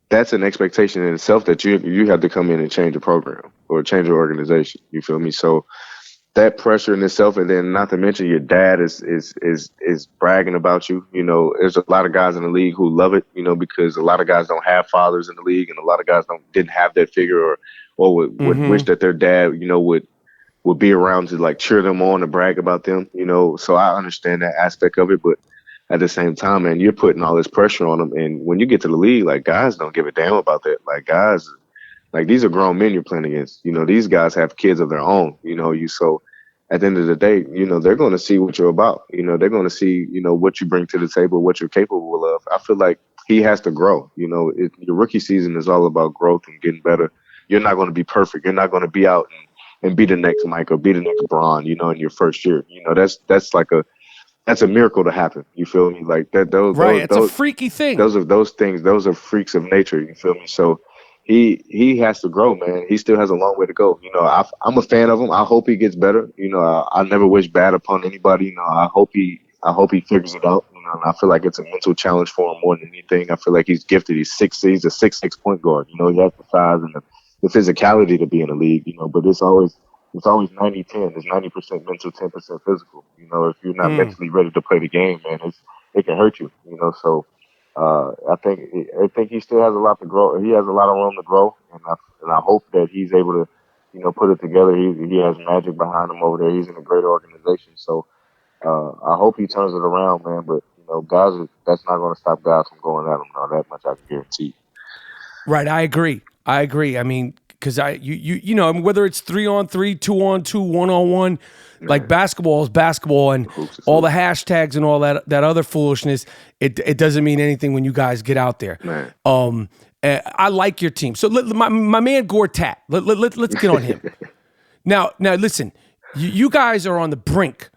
that's an expectation in itself that you have to come in and change a program or change your organization. You feel me? So that pressure in itself, and then not to mention your dad is bragging about you. There's a lot of guys in the league who love it, because a lot of guys don't have fathers in the league, and a lot of guys didn't have that figure or would wish that their dad, would be around to like cheer them on and brag about them. So I understand that aspect of it, but at the same time, man, you're putting all this pressure on them, and when you get to the league, like guys don't give a damn about that. Like guys. Like, these are grown men you're playing against. These guys have kids of their own, so at the end of the day, they're going to see what you're about. They're going to see, what you bring to the table, what you're capable of. I feel like he has to grow. Your rookie season is all about growth and getting better. You're not going to be perfect. You're not going to be out and be the next Mike or be the next Braun, in your first year. That's a miracle to happen. You feel me? Like that. It's a freaky thing. Those are freaks of nature. You feel me? So he has to grow, man. He still has a long way to go. I'm a fan of him. I hope he gets better. I never wish bad upon anybody. I hope he figures it out. And I feel like it's a mental challenge for him more than anything. I feel like he's gifted. He's a 6'6" point guard. He has the size and the physicality to be in the league. But it's always 90-10. It's 90% mental, 10% physical. If you're not mentally ready to play the game, man, it can hurt you. So. I think he still has a lot to grow. He has a lot of room to grow, and I hope that he's able to, put it together. He has magic behind him over there. He's in a great organization, so I hope he turns it around, man. But know, guys, that's not going to stop guys from going at them. No, that much I can guarantee. Right, I agree. I mean, because you know, I mean, whether it's 3-on-3, 2-on-2, 1-on-1, like basketball is basketball, and all the hashtags and all that other foolishness, it doesn't mean anything when you guys get out there. Man. I like your team. So my man Gortat, let's get on him. Now listen, you guys are on the brink,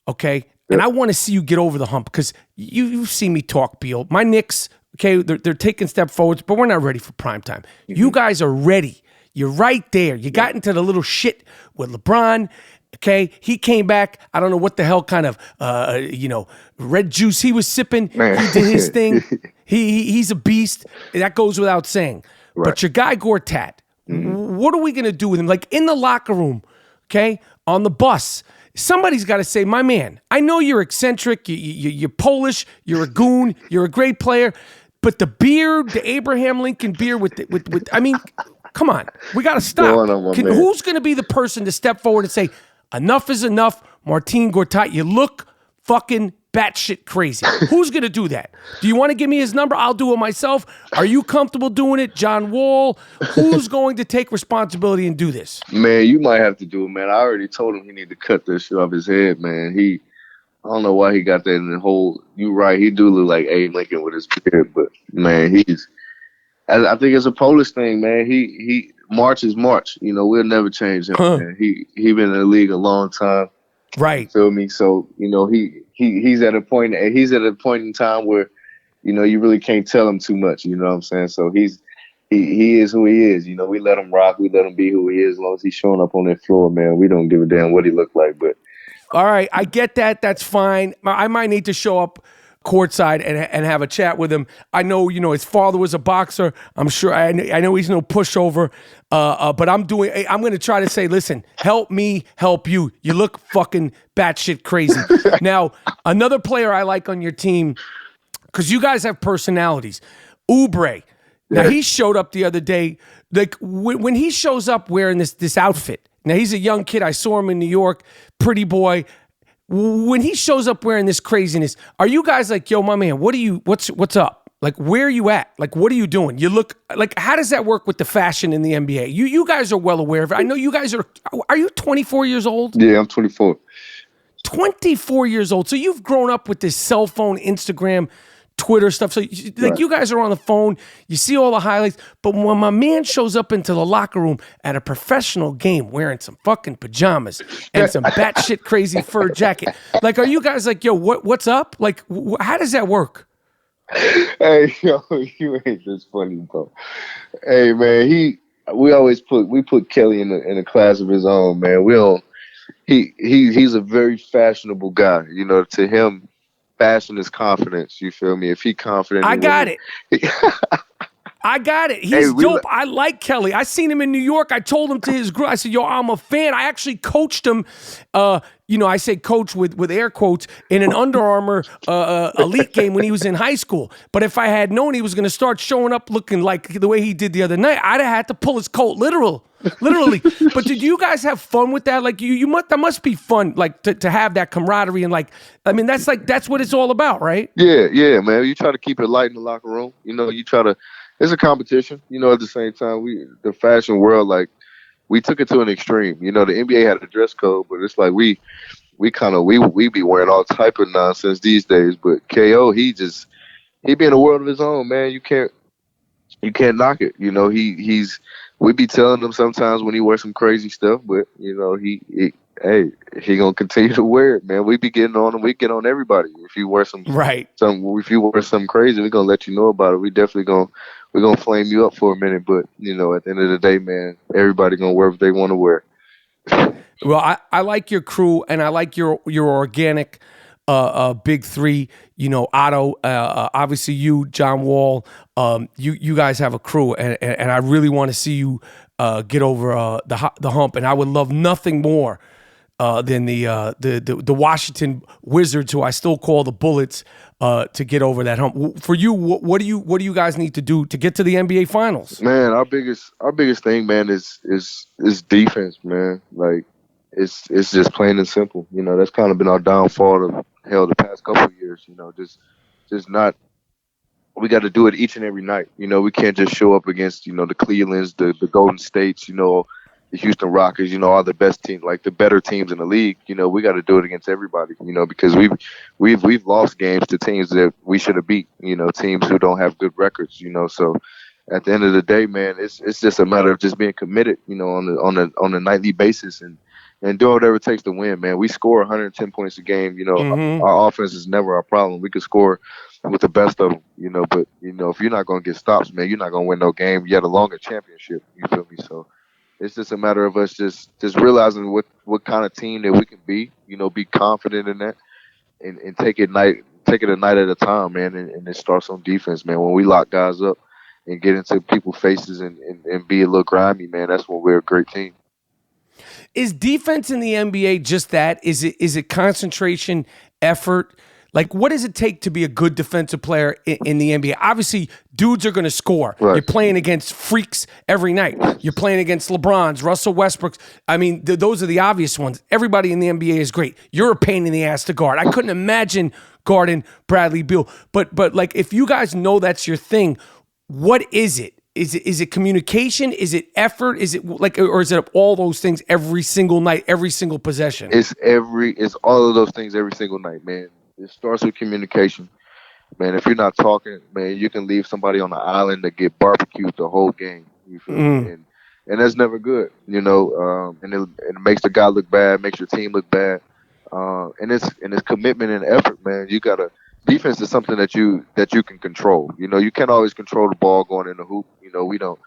okay? And I want to see you get over the hump because you've seen me talk, Beal. My Knicks, okay, they're taking step forwards, but we're not ready for prime time. You guys are ready. You're right there. You got into the little shit with LeBron. Okay, he came back. I don't know what the hell kind of red juice he was sipping. Man. He did his thing. He's a beast. That goes without saying. Right. But your guy Gortat, what are we gonna do with him? Like in the locker room, okay, on the bus. Somebody's got to say, my man, I know you're eccentric, you're Polish, you're a goon, you're a great player, but the beard, the Abraham Lincoln beard with I mean, come on, we got to stop. Who's going to be the person to step forward and say, enough is enough, Marcin Gortat, you look fucking batshit crazy. Who's going to do that? Do you want to give me his number? I'll do it myself. Are you comfortable doing it? John Wall? Who's going to take responsibility and do this? Man, you might have to do it, man. I already told him he need to cut this shit off his head, man. I don't know why he got that in the whole. You right, he do look like Abe Lincoln with his beard, but man, I think it's a Polish thing, man. He March is March. You know, we'll never change him. Man. He been in the league a long time. Right. You feel me? So, you know, he's at a point in time where, you know, you really can't tell him too much, you know what I'm saying? So he is who he is. You know, we let him rock, we let him be who he is as long as he's showing up on that floor, man. We don't give a damn what he look like, but all right, I get that. That's fine. I might need to show up courtside and have a chat with him. I know, you know, his father was a boxer. I'm sure. I know he's no pushover. But I'm going to try to say, listen, help me, help you. You look fucking batshit crazy. Now, another player I like on your team, because you guys have personalities, Oubre. Now, he showed up the other day. Like when he shows up wearing this outfit. Now, he's a young kid. I saw him in New York, pretty boy. When he shows up wearing this craziness, are you guys like, yo, my man, what's up? Like, where are you at? Like, what are you doing? You look like, how does that work with the fashion in the NBA? You guys are well aware of it. I know you guys are you 24 years old? Yeah, I'm 24. 24 years old. So you've grown up with this cell phone, Instagram, Twitter stuff. So like you guys are on the phone, you see all the highlights. But when my man shows up into the locker room at a professional game wearing some fucking pajamas and some batshit crazy fur jacket, like, are you guys like, yo, what's up? Like, how does that work? Hey, yo, you ain't just funny, bro. Hey, man, we put Kelly in a class of his own, man. He's a very fashionable guy. You know, to him, fashion is confidence. You feel me? If he confident, I got it. I got it. He's dope. I like Kelly. I seen him in New York. I told him to his group. I said, yo, I'm a fan. I actually coached him. I say coach with air quotes in an Under Armour elite game when he was in high school. But if I had known he was going to start showing up looking like the way he did the other night, I'd have had to pull his coat literally. But did you guys have fun with that? Like that must be fun, like to have that camaraderie and like, I mean, that's what it's all about, right? Yeah, man. You try to keep it light in the locker room. You know, it's a competition. You know, at the same time, the fashion world, like, we took it to an extreme. You know, the NBA had a dress code, but it's like we be wearing all type of nonsense these days. But KO, he be in a world of his own, man. You can't knock it. You know, we be telling him sometimes when he wears some crazy stuff, but you know, he gonna continue to wear it, man. We be getting on him. We get on everybody. If you wear if you wear something crazy, we gonna let you know about it. We definitely we're gonna flame you up for a minute, but you know, at the end of the day, man, everybody gonna wear what they want to wear. Well, I like your crew, and I like your organic big three. You know, Otto, obviously you, John Wall. You guys have a crew, and I really want to see you get over the hump. And I would love nothing more than the Washington Wizards, who I still call the Bullets, to get over that hump. For you, what do you guys need to do to get to the NBA Finals? Man, our biggest thing, man, is defense, man. Like, it's just plain and simple. You know, that's kind of been our downfall the hell, the past couple of years. Just not. We got to do it each and every night. We can't just show up against the Clevelands, the Golden States, the Houston Rockets, all the best teams, like the better teams in the league. We got to do it against everybody. Because we've lost games to teams that we should have beat. Teams who don't have good records. So at the end of the day, man, it's just a matter of just being committed. On a nightly basis and doing whatever it takes to win, man. We score 110 points a game. Our offense is never our problem. We could score with the best of them, but if you're not going to get stops, man, you're not going to win no game, yet alone a championship. You feel me? So it's just a matter of us just realizing what kind of team that we can be. Be confident in that, and take it a night at a time, man. And it starts on defense, man. When we lock guys up and get into people's faces and be a little grimy, man, that's when we're a great team. Is defense in the NBA just that? Is it concentration, effort? Like, what does it take to be a good defensive player in the NBA? Obviously, dudes are going to score. Right. You're playing against freaks every night. You're playing against LeBrons, Russell Westbrooks. I mean, those are the obvious ones. Everybody in the NBA is great. You're a pain in the ass to guard. I couldn't imagine guarding Bradley Beal. But like, if you guys know that's your thing, what is it? Is it communication? Is it effort? Is it or is it all those things every single night, every single possession? It's all of those things every single night, man. It starts with communication, man. If you're not talking, man, you can leave somebody on the island that get barbecued the whole game. You feel me? And that's never good, and it makes the guy look bad, makes your team look bad, and it's commitment and effort, man. Defense is something that you can control. You can't always control the ball going in the hoop. We don't.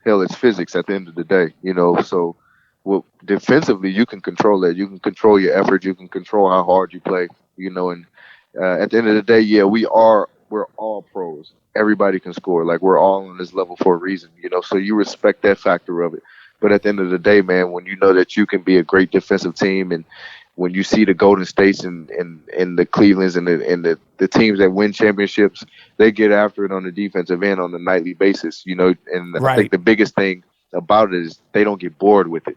Hell, it's physics at the end of the day. So. Well, defensively, you can control that. You can control your effort. You can control how hard you play. And at the end of the day, yeah, we're all pros. Everybody can score. Like, we're all on this level for a reason. So you respect that factor of it. But at the end of the day, man, when you know that you can be a great defensive team, and when you see the Golden States and the Clevelands and the teams that win championships, they get after it on the defensive end on a nightly basis. And right. I think the biggest thing about it is they don't get bored with it.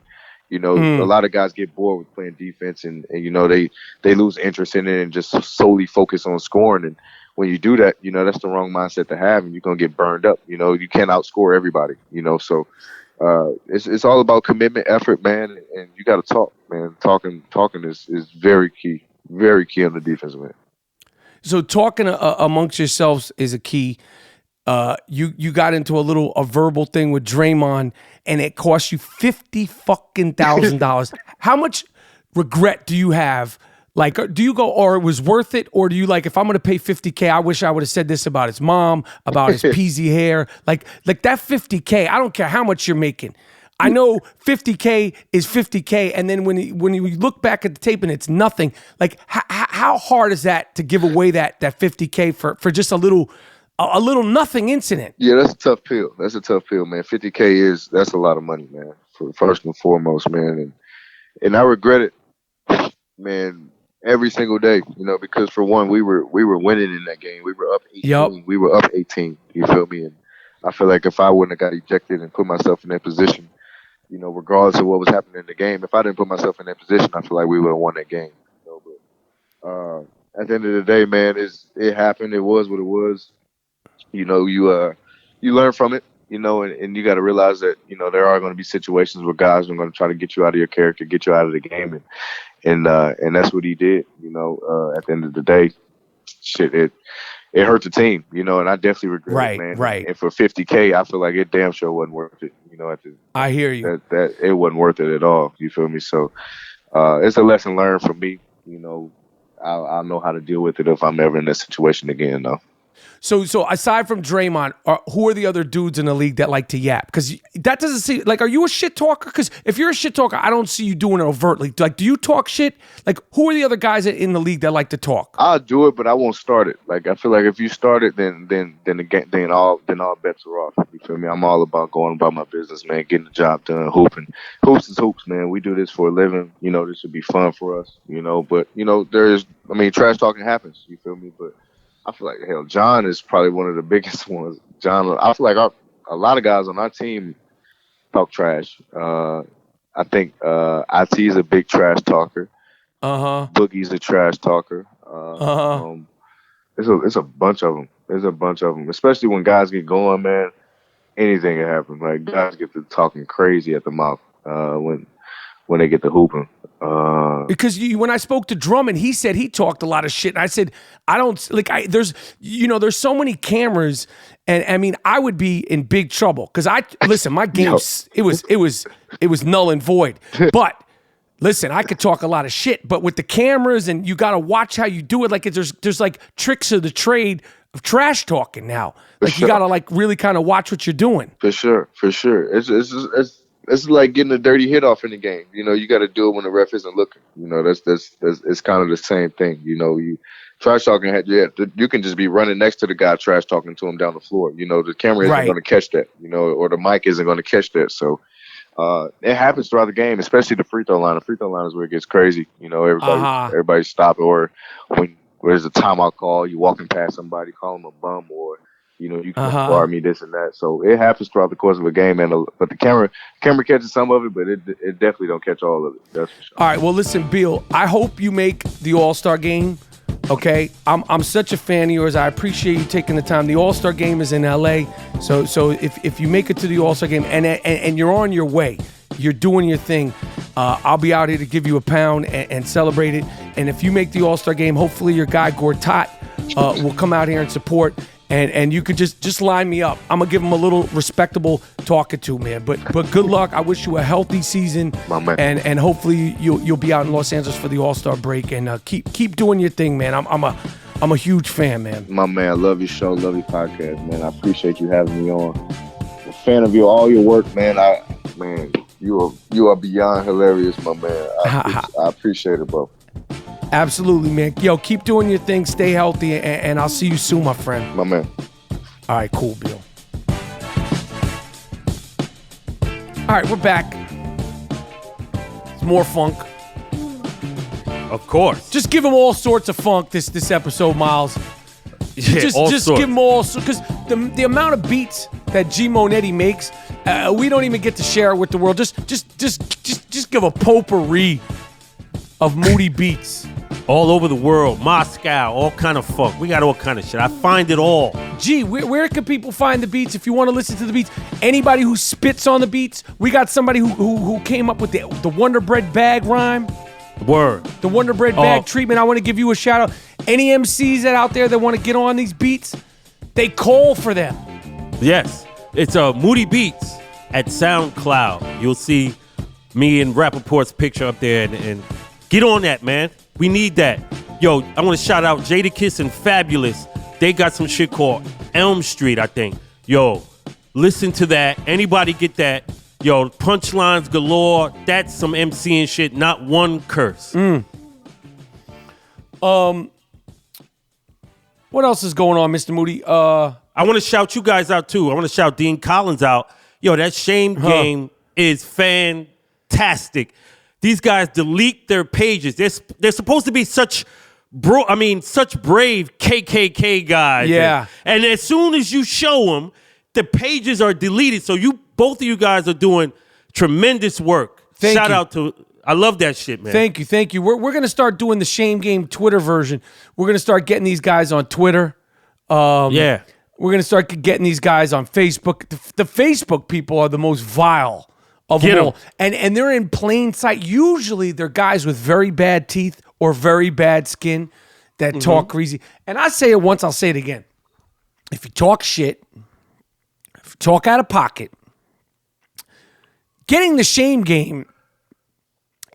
A lot of guys get bored with playing defense, and they lose interest in it and just solely focus on scoring. And when you do that, that's the wrong mindset to have, and you're gonna get burned up. You can't outscore everybody. So it's all about commitment, effort, man, and you got to talk, man. Talking is very key on the defensive end. So talking amongst yourselves is a key. You got into a verbal thing with Draymond, and it cost you $50,000. How much regret do you have? Like, do you go, or it was worth it, or do you like, if I'm going to pay $50K, I wish I would have said this about his mom, about his peasy hair, like that $50K. I don't care how much you're making. I know $50K is $50K, and then when you look back at the tape and it's nothing, like how hard is that to give away that $50K for just a little nothing incident? Yeah, that's a tough pill. That's a tough pill, man. $50K that's a lot of money, man. First and foremost, man, and I regret it, man, every single day. Because for one, we were winning in that game. We were up 18. Yep. We were up 18. You feel me? And I feel like if I wouldn't have got ejected and put myself in that position, regardless of what was happening in the game, if I didn't put myself in that position, I feel like we would have won that game. But at the end of the day, man, it happened. It was what it was. You learn from it, and you got to realize that, there are going to be situations where guys are going to try to get you out of your character, get you out of the game. And that's what he did, at the end of the day. Shit, it hurt the team, and I definitely regret it, man. Right. And for $50K, I feel like it damn sure wasn't worth it, I hear you. That it wasn't worth it at all. You feel me? So it's a lesson learned for me. I'll know how to deal with it if I'm ever in that situation again, though. So aside from Draymond, who are the other dudes in the league that like to yap? Because that doesn't seem like, are you a shit talker? Because if you're a shit talker, I don't see you doing it overtly. Like, do you talk shit? Like, who are the other guys in the league that like to talk? I'll do it, but I won't start it. Like, I feel like if you start it, then all bets are off. You feel me? I'm all about going about my business, man, getting the job done, hooping. Hoops is hoops, man. We do this for a living. This should be fun for us. But trash talking happens. You feel me? But I feel like, hell, John is probably one of the biggest ones. John, I feel like a lot of guys on our team talk trash. I think IT is a big trash talker. Uh-huh. Boogie's a trash talker. It's a bunch of them. There's a bunch of them, especially when guys get going, man. Anything can happen. Like guys get to talking crazy at the mouth when they get to hooping. Because when I spoke to Drummond, he said he talked a lot of shit, and I said I don't like. There's so many cameras, and I mean I would be in big trouble because listen, my game it was null and void, but. Listen, I could talk a lot of shit, but with the cameras and you got to watch how you do it. Like there's like tricks of the trade of trash talking now. Like you got to like really kind of watch what you're doing. For sure. It's like getting a dirty hit off in the game. You know, you got to do it when the ref isn't looking. You know, that's it's kind of the same thing. You know, you trash talking. You can just be running next to the guy trash talking to him down the floor. You know, the camera isn't going to catch that. You know, or the mic isn't going to catch that. So. It happens throughout the game, especially the free throw line. The free throw line is where it gets crazy. You know, everybody stop, or when there's a timeout call, you walking past somebody, call them a bum, or you know, you can guard me this and that. So it happens throughout the course of a game, but the camera catches some of it, but it definitely don't catch all of it. That's for sure. All right, well, listen, Beal, I hope you make the All-Star game. Okay, I'm such a fan of yours. I appreciate you taking the time. The All-Star game is in LA, so if you make it to the All-Star game and you're on your way, you're doing your thing, I'll be out here to give you a pound and celebrate it. And if you make the All-Star game, hopefully your guy Gortat will come out here and support. And you could just line me up. I'm gonna give him a little respectable talking to, man. But good luck. I wish you a healthy season, my man. And hopefully you'll be out in Los Angeles for the All-Star break. And keep doing your thing, man. I'm a huge fan, man. My man, I love your show, love your podcast, man. I appreciate you having me on. I'm a fan of all your work, man. You are beyond hilarious, my man. I appreciate it, bro. Absolutely, man. Yo, keep doing your thing. Stay healthy, and I'll see you soon, my friend. My man. All right, cool, Beal. All right, we're back. It's more funk. Of course. Just give them all sorts of funk this episode, Miles. Yeah, just give them all, because the amount of beats that GMoneti makes, we don't even get to share it with the world. Just give a potpourri of Moody Beats. All over the world, Moscow, all kind of funk. We got all kind of shit. I find it all. Gee, where can people find the beats if you want to listen to the beats? Anybody who spits on the beats? We got somebody who came up with the Wonder Bread bag rhyme. Word. The Wonder Bread bag treatment. I want to give you a shout out. Any MCs that out there that want to get on these beats, they call for them. Yes. It's Moody Beats at SoundCloud. You'll see me and Rapaport's picture up there and get on that, man. We need that. Yo, I want to shout out Jadakiss and Fabulous. They got some shit called Elm Street, I think. Yo, listen to that. Anybody get that? Yo, punchlines galore. That's some MCing shit, not one curse. What else is going on, Mr. Moody? I want to shout you guys out, too. I want to shout Dean Collins out. Yo, that Shame Game is fantastic. These guys delete their pages. They're supposed to be such brave KKK guys. Yeah. And as soon as you show them, the pages are deleted. So both of you guys are doing tremendous work. Shout out to, I love that shit, man. Thank you. We're going to start doing the Shame Game Twitter version. We're going to start getting these guys on Twitter. Yeah. We're going to start getting these guys on Facebook. The Facebook people are the most vile of them all. And they're in plain sight. Usually they're guys with very bad teeth or very bad skin that talk crazy. And I say it once, I'll say it again. If you talk shit, if you talk out of pocket, getting the Shame Game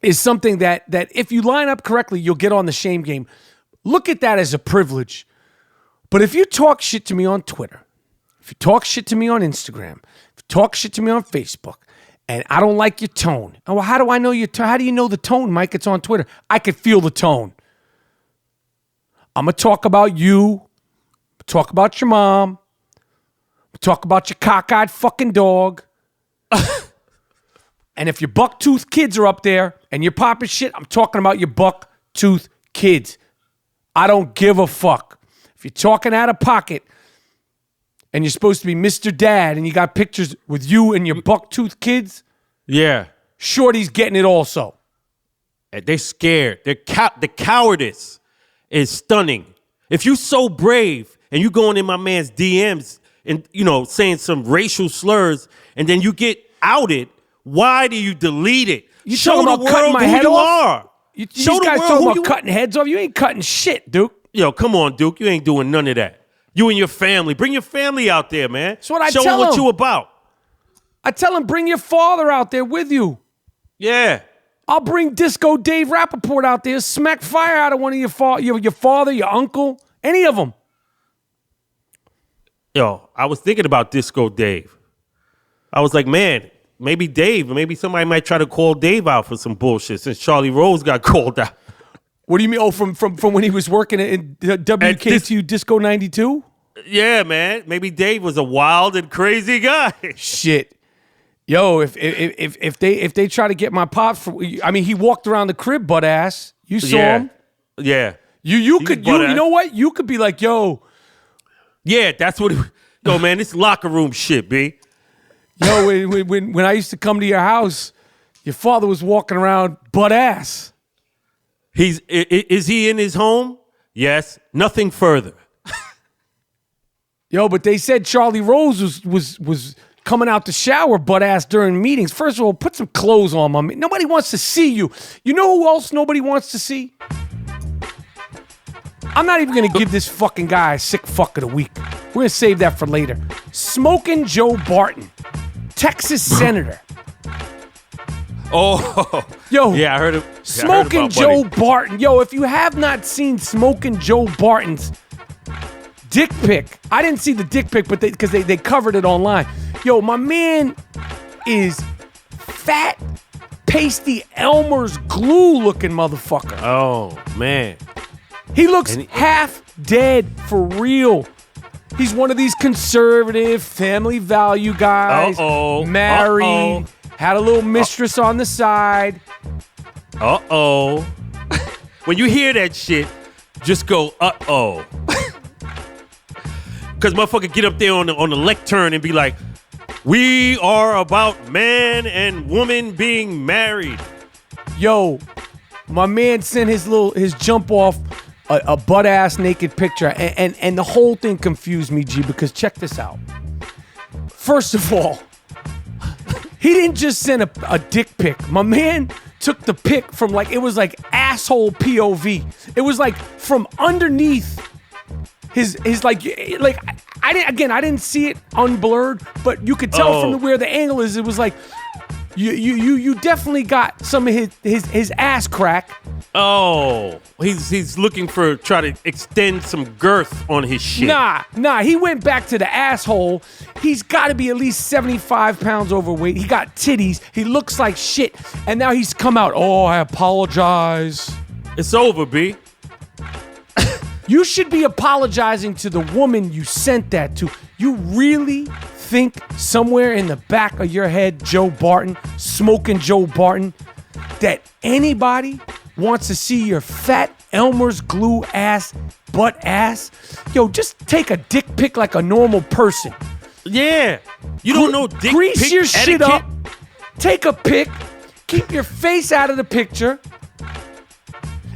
is something that if you line up correctly, you'll get on the Shame Game. Look at that as a privilege. But if you talk shit to me on Twitter, if you talk shit to me on Instagram, if you talk shit to me on Facebook, and I don't like your tone. Oh, well, how do I know your tone? How do you know the tone, Mike? It's on Twitter. I could feel the tone. I'm going to talk about you. Talk about your mom. Talk about your cockeyed fucking dog. And if your buck-toothed kids are up there and you're popping shit, I'm talking about your buck-toothed kids. I don't give a fuck. If you're talking out of pocket and you're supposed to be Mr. Dad and you got pictures with you and your buck-toothed kids, yeah, Shorty's getting it also. And they're scared. The cowardice is stunning. If you so brave and you going in my man's DMs and, saying some racial slurs and then you get outed, why do you delete it? You Show talking the about cutting world my who head you off? are. These Show the guys world talking who about you cutting heads off. You ain't cutting shit, Duke. Yo, come on, Duke. You ain't doing none of that. You and your family. Bring your family out there, man. That's what I Show tell them what them. you about. I tell him, bring your father out there with you. Yeah. I'll bring Disco Dave Rapaport out there, smack fire out of one of your father, your uncle, any of them. Yo, I was thinking about Disco Dave. I was like, man, maybe somebody might try to call Dave out for some bullshit since Charlie Rose got called out. What do you mean? Oh, from when he was working in WKTU Disco 92? Yeah, man. Maybe Dave was a wild and crazy guy. Shit. Yo, if they try to get my pops, he walked around the crib butt ass. You saw him. Yeah. You know what? You could be like, yo. Yeah, that's what. Yo, man, this locker room shit, B. Yo, when I used to come to your house, your father was walking around butt ass. Is he in his home? Yes. Nothing further. Yo, but they said Charlie Rose was coming out the shower butt ass during meetings. First of all, put some clothes on, my man. Nobody wants to see you. You know who else nobody wants to see? I'm not even going to give this fucking guy a sick fuck of the week. We're going to save that for later. Smokin Joe Barton, Texas Senator. Oh, yo, yeah, I heard it. Smokin Joe Barton. Yo, if you have not seen Smokin Joe Barton's dick pic, I didn't see the dick pic, but because they covered it online. Yo, my man is fat, pasty Elmer's glue looking motherfucker. Oh, man. He looks half dead for real. He's one of these conservative family value guys. Married, had a little mistress on the side. When you hear that shit, just go, Because motherfucker get up there on the lectern and be like, we are about man and woman being married. Yo, my man sent his jump off a butt ass naked picture, and the whole thing confused me, G, because check this out. First of all, he didn't just send a dick pic. My man took the pic from it was like asshole POV. It was like from underneath his I didn't see it unblurred, but you could tell from where the angle is. It was like you definitely got some of his ass crack. Oh, he's looking try to extend some girth on his shit. Nah, he went back to the asshole. He's got to be at least 75 pounds overweight. He got titties. He looks like shit. And now he's come out, I apologize. It's over, B. You should be apologizing to the woman you sent that to. You really think somewhere in the back of your head, Joe Barton, Smokin Joe Barton, that anybody wants to see your fat Elmer's glue ass, butt ass? Yo, just take a dick pic like a normal person. Yeah. You don't know dick Grease pic your etiquette? shit up. Take a pic. Keep your face out of the picture.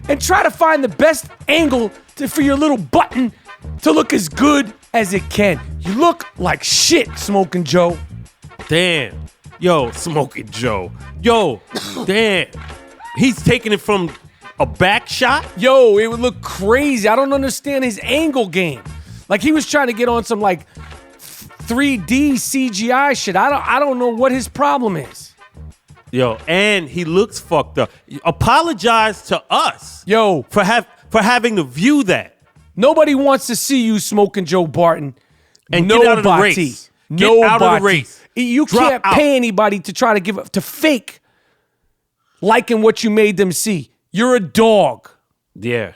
And try to find the best angle for your little button to look as good as it can. You look like shit, Smokin Joe. Damn. Yo, Smokin Joe. Yo, damn. He's taking it from a back shot? Yo, it would look crazy. I don't understand his angle game. Like he was trying to get on some 3D CGI shit. I don't know what his problem is. Yo, and he looks fucked up. Apologize to us. Yo, for having to view that. Nobody wants to see you, Smokin Joe Barton. And get out of the race. Get out of the race. You can't pay anybody to try to fake liking what you made them see. You're a dog. Yeah.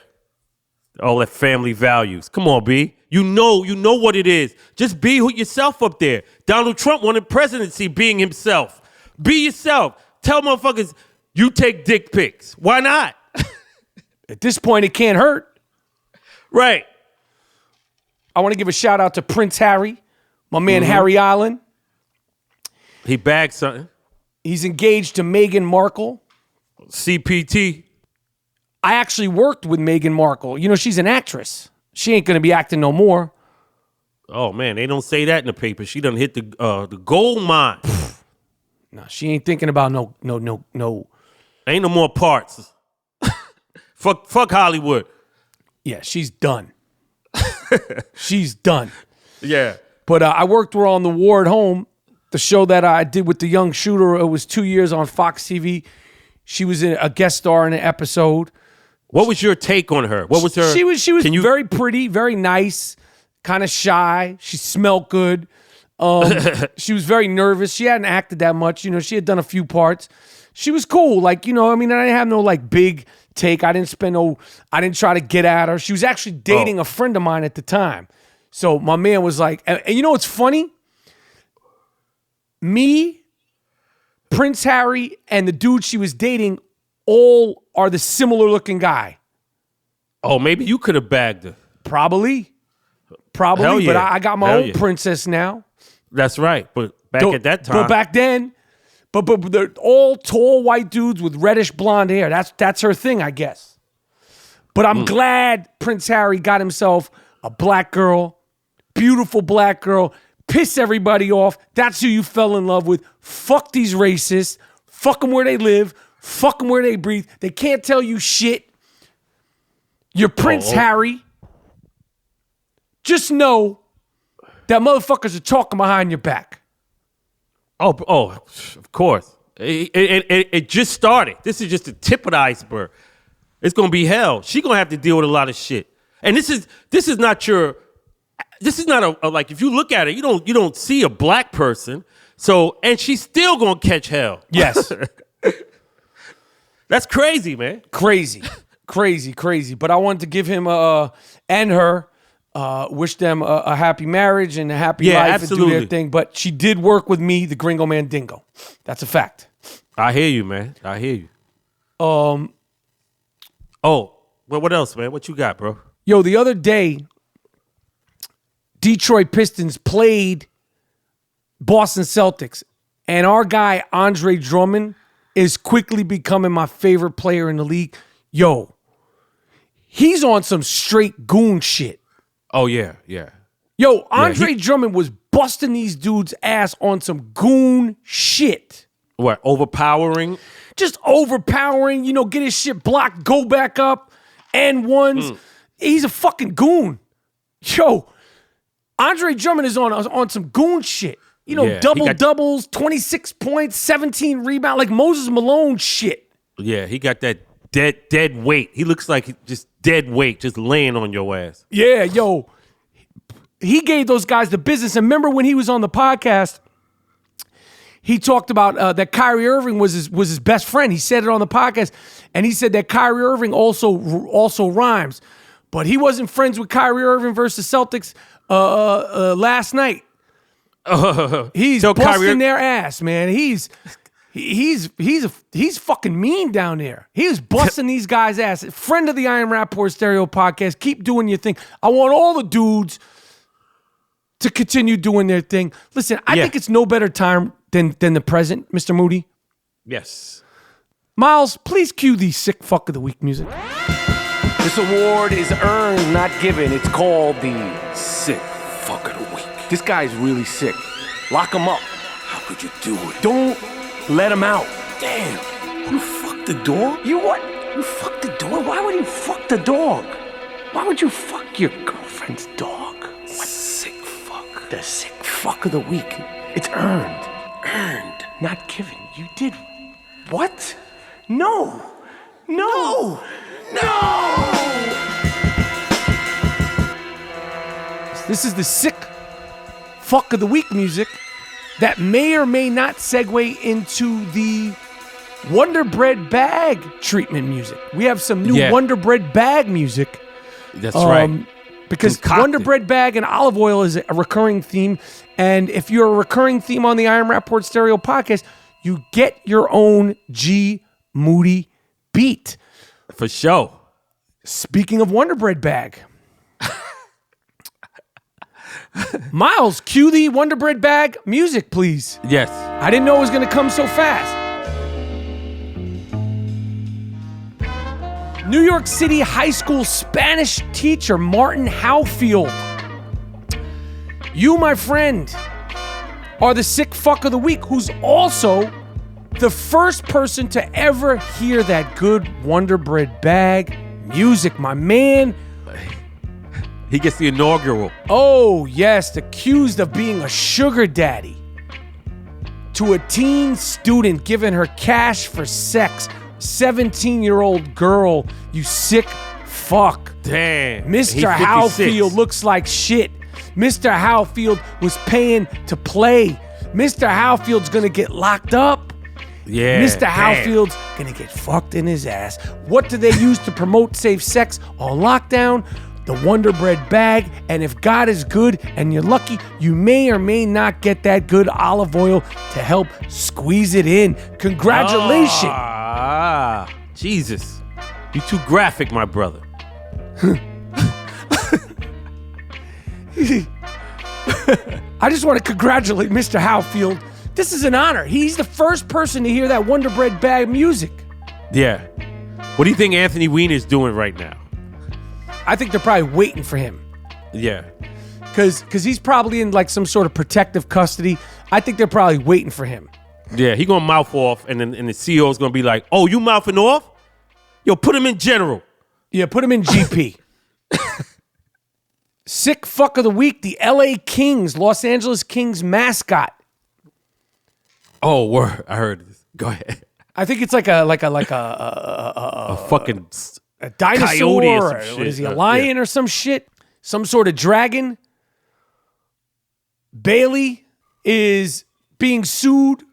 All that family values. Come on, B. You know what it is. Just be yourself up there. Donald Trump wanted presidency being himself. Be yourself. Tell motherfuckers you take dick pics. Why not? At this point, it can't hurt. Right. I want to give a shout out to Prince Harry, my man Harry Island. He bagged something. He's engaged to Meghan Markle. CPT. I actually worked with Meghan Markle. You know, she's an actress. She ain't gonna be acting no more. Oh man, they don't say that in the paper. She done hit the gold mine. No, she ain't thinking about no. Ain't no more parts. fuck Hollywood. Yeah, she's done. She's done. Yeah. But I worked with her on The War at Home, the show that I did with the young shooter. It was 2 years on Fox TV. She was a guest star in an episode. What was your take on her? What was her? She was very pretty, very nice, kind of shy. She smelled good. She was very nervous. She hadn't acted that much. You know, she had done a few parts. She was cool. Like, you know, I mean, I didn't have no like big take. I didn't try to get at her. She was actually dating a friend of mine at the time. So my man was like, and you know what's funny? Me, Prince Harry, and the dude she was dating all are the similar looking guy. Oh, maybe you could have bagged her. Probably. Hell yeah. But I got my own princess now. That's right. But at that time. But back then, but they're all tall white dudes with reddish blonde hair. That's her thing, I guess. But I'm glad Prince Harry got himself a black girl, beautiful black girl, piss everybody off. That's who you fell in love with. Fuck these racists. Fuck them where they live. Fuck them where they breathe. They can't tell you shit. You're Prince Harry. Just know that motherfuckers are talking behind your back. Oh, of course. It just started. This is just the tip of the iceberg. It's gonna be hell. She gonna have to deal with a lot of shit. And this is not a like, if you look at it, you don't see a black person. So, and she's still gonna catch hell. Yes. That's crazy, man. Crazy. But I wanted to give him and her wish them a happy marriage and a happy life absolutely. and do their thing. But she did work with me, the Gringo Mandingo. That's a fact. I hear you, man. I hear you. Well, what else, man? What you got, bro? Yo, the other day, Detroit Pistons played Boston Celtics, and our guy, Andre Drummond, is quickly becoming my favorite player in the league. Yo, he's on some straight goon shit. Oh, yeah. Yo, Andre Drummond was busting these dudes' ass on some goon shit. What, overpowering? Just overpowering, you know, get his shit blocked, go back up, and ones. He's a fucking goon. Yo, Andre Drummond is on some goon shit. You know, doubles, 26 points, 17 rebounds, like Moses Malone shit. Yeah, he got that dead weight. He looks like just dead weight, just laying on your ass. Yeah, yo. He gave those guys the business. And remember when he was on the podcast, he talked about that Kyrie Irving was his best friend. He said it on the podcast, and he said that Kyrie Irving also rhymes. But he wasn't friends with Kyrie Irving versus Celtics last night. He's busting their ass, man. He's fucking mean down there. He was busting these guys' ass. Friend of the I Am Rapaport Stereo podcast. Keep doing your thing. I want all the dudes to continue doing their thing. Listen, I think it's no better time than the present, Mr. Moody. Yes. Miles, please cue the sick fuck of the week music. This award is earned, not given. It's called the sick fuck of the week. This guy's really sick. Lock him up. How could you do it? Don't let him out. Damn. You fucked the dog? You what? You fucked the dog? Why would you fuck the dog? Why would you fuck your girlfriend's dog? What? Sick fuck. The sick fuck of the week. It's earned. Earned. Not given. You did what? No. This is the sick fuck of the week music that may or may not segue into the Wonder Bread bag treatment music. We have some new Wonder Bread bag music. That's right. Because Wonder Bread bag and olive oil is a recurring theme. And if you're a recurring theme on the I Am Rapaport Stereo podcast, you get your own G Moody beat. For sure. Speaking of Wonder Bread bag. Miles, cue the Wonder Bread bag music, please. Yes. I didn't know it was going to come so fast. New York City high school Spanish teacher Martin Howfield. You, my friend, are the sick fuck of the week, who's also the first person to ever hear that good Wonder Bread bag music, my man. He gets the inaugural. Oh, yes, accused of being a sugar daddy to a teen student giving her cash for sex. 17-year-old girl, you sick fuck. Damn. Mr. Howfield looks like shit. Mr. Howfield was paying to play. Mr. Howfield's gonna get locked up. Yeah. Mr. Howfield's gonna get fucked in his ass. What do they use to promote safe sex on lockdown? The Wonder Bread bag. And if God is good and you're lucky, you may or may not get that good olive oil to help squeeze it in. Congratulations. Ah, Jesus. You too graphic, my brother. I just want to congratulate Mr. Howfield. This is an honor. He's the first person to hear that Wonder Bread bag music. Yeah. What do you think Anthony Weiner's doing right now? I think they're probably waiting for him. Yeah. Because he's probably in like some sort of protective custody. I think they're probably waiting for him. Yeah, he gonna mouth off, and then the CEO's gonna be like, "Oh, you mouthing off? Yo, put him in general." Yeah, put him in GP. Sick fuck of the week, the LA Kings, Los Angeles Kings mascot. Oh, word! I heard this. Go ahead. I think it's like a Fucking a dinosaur. coyote or some Or shit. what is he, a lion or some shit? Some sort of dragon. Bailey is being sued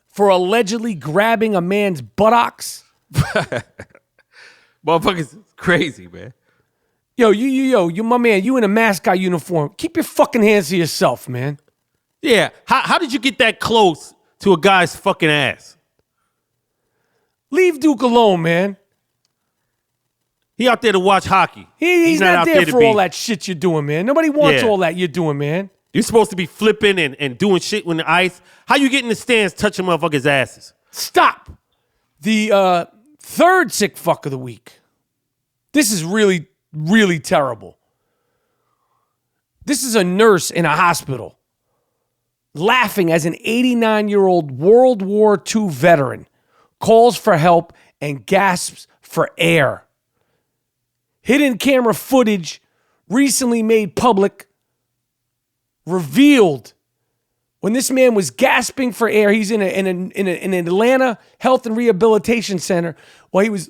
for allegedly grabbing a man's buttocks. Motherfuckers crazy, man. Yo, you, my man, you in a mascot uniform. Keep your fucking hands to yourself, man. Yeah. How did you get that close to a guy's fucking ass? Leave Duke alone, man. He out there to watch hockey. He's not out there to for be. all that shit you're doing, man. Nobody wants Yeah. all that you're doing, man. You're supposed to be flipping and doing shit with the ice. How you get in the stands touching motherfuckers' asses? Stop. The third sick fuck of the week. This is really, really terrible. This is a nurse in a hospital laughing as an 89-year-old World War II veteran calls for help and gasps for air. Hidden camera footage recently made public revealed when this man was gasping for air. He's in an Atlanta Health and Rehabilitation Center while he was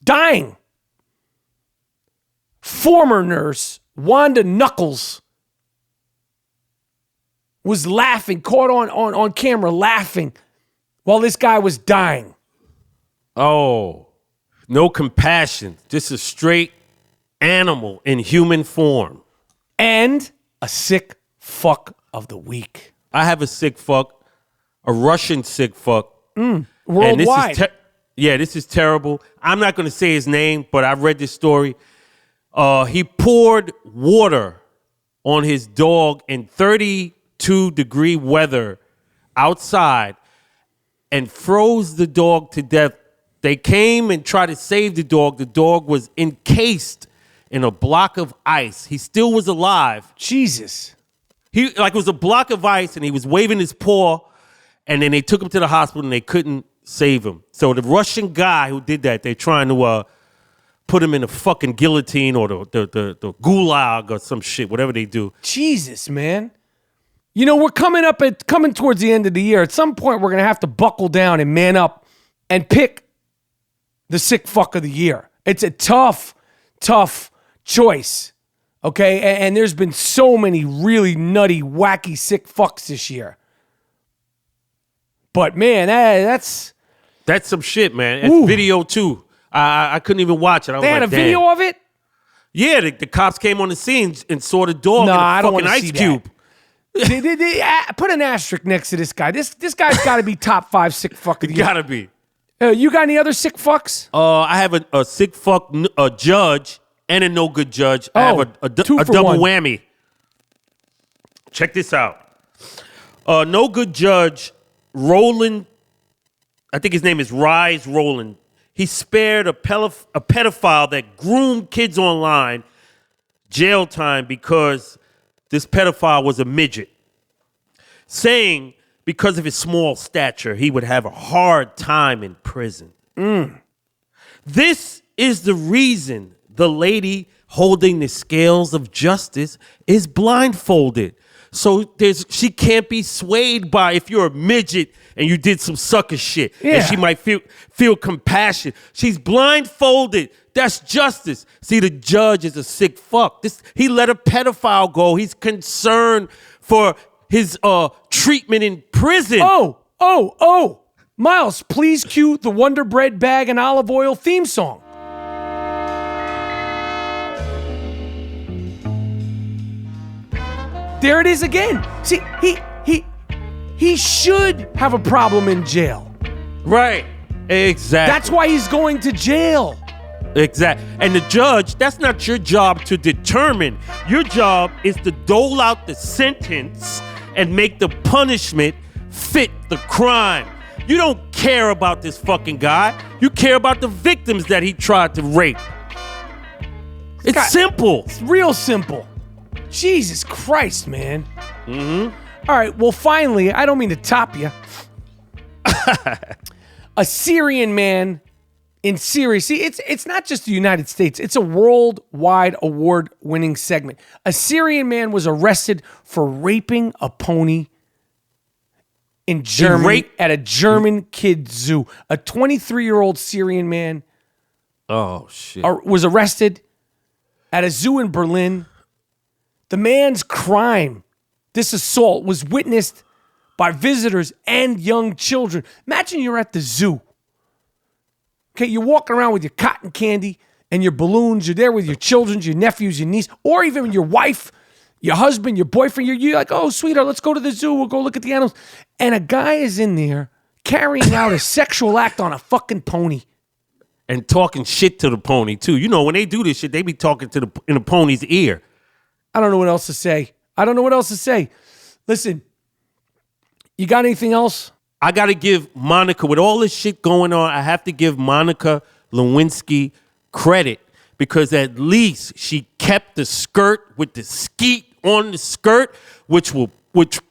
dying. Former nurse Wanda Knuckles was laughing, caught on camera laughing while this guy was dying. Oh, no compassion. Just a straight animal in human form. And a sick fuck of the week. I have a sick fuck, a Russian sick fuck. Worldwide. This is terrible. I'm not going to say his name, but I've read this story. He poured water on his dog in 32-degree weather outside and froze the dog to death. They came and tried to save the dog. The dog was encased in a block of ice. He still was alive. Jesus. He it was a block of ice, and he was waving his paw, and then they took him to the hospital, and they couldn't save him. So the Russian guy who did that, they're trying to put him in a fucking guillotine or the gulag or some shit, whatever they do. Jesus, man. You know, we're coming towards the end of the year. At some point, we're going to have to buckle down and man up and pick the sick fuck of the year. It's a tough choice, okay? And there's been so many really nutty, wacky, sick fucks this year. But, man, that's some shit, man. It's video, too. I couldn't even watch it. I was they had like, a video damn. of it? Yeah, the cops came on the scene and saw the dog in I a don't fucking wanna ice see cube. They put an asterisk next to this guy. This guy's got to be top 5 sick fuck of the year. Gotta be. You got any other sick fucks? I have a sick fuck a judge and a no good judge. I have a two for double one. whammy. Check this out. No good judge, Roland, I think his name is Rise Roland. he spared a pedophile that groomed kids online jail time because this pedophile was a midget, saying because of his small stature, he would have a hard time in prison. This is the reason the lady holding the scales of justice is blindfolded. So she can't be swayed by if you're a midget and you did some sucker shit. Yeah. And she might feel compassion. She's blindfolded. That's justice. See, the judge is a sick fuck. He let a pedophile go. He's concerned for his treatment in prison. Oh. Miles, please cue the Wonder Bread bag and olive oil theme song. There it is again. See, he should have a problem in jail. Right. Exactly. That's why he's going to jail. Exactly. And the judge, that's not your job to determine. Your job is to dole out the sentence and make the punishment fit the crime. You don't care about this fucking guy. You care about the victims that he tried to rape. It's simple. It's real simple. Jesus Christ, man. All right, well, finally, I don't mean to top you. A Syrian man in Syria. See, it's not just the United States. It's a worldwide award-winning segment. A Syrian man was arrested for raping a pony in Germany at a German kids zoo. A 23-year-old Syrian man was arrested at a zoo in Berlin. The man's crime, this assault, was witnessed by visitors and young children. Imagine you're at the zoo. Okay, you're walking around with your cotton candy and your balloons. You're there with your children, your nephews, your niece, or even your wife, your husband, your boyfriend. You're like, oh, sweetheart, let's go to the zoo. We'll go look at the animals. And a guy is in there carrying out a sexual act on a fucking pony. And talking shit to the pony, too. You know, when they do this shit, they be talking in the pony's ear. I don't know what else to say. Listen, you got anything else? I got to give Monica, with all this shit going on, I have to give Monica Lewinsky credit because at least she kept the skirt with the skeet on the skirt, which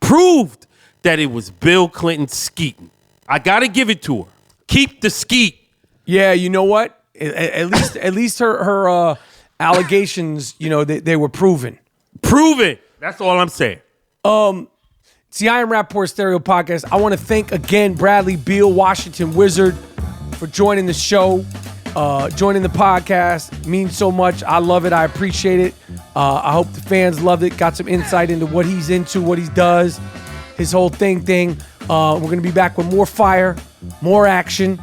proved that it was Bill Clinton skeeting. I got to give it to her. Keep the skeet. Yeah, you know what? At least her allegations, you know, they were proven. Proven. That's all I'm saying. It's the I Am Rapaport Stereo Podcast. I want to thank again Bradley Beal, Washington Wizard, for joining the show, joining the podcast. It means so much. I love it. I appreciate it. I hope the fans loved it. Got some insight into what he's into, what he does, his whole thing. We're going to be back with more fire, more action,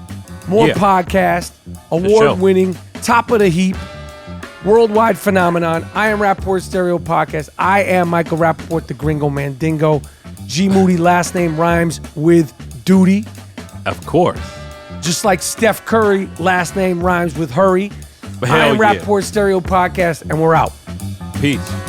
more podcast, award-winning, top of the heap, worldwide phenomenon. I Am Rapaport Stereo Podcast. I am Michael Rapaport, the Gringo Mandingo. G Moody, last name rhymes with duty. Of course. Just like Steph Curry, last name rhymes with hurry. I Am Rapaport Stereo Podcast, and we're out. Peace.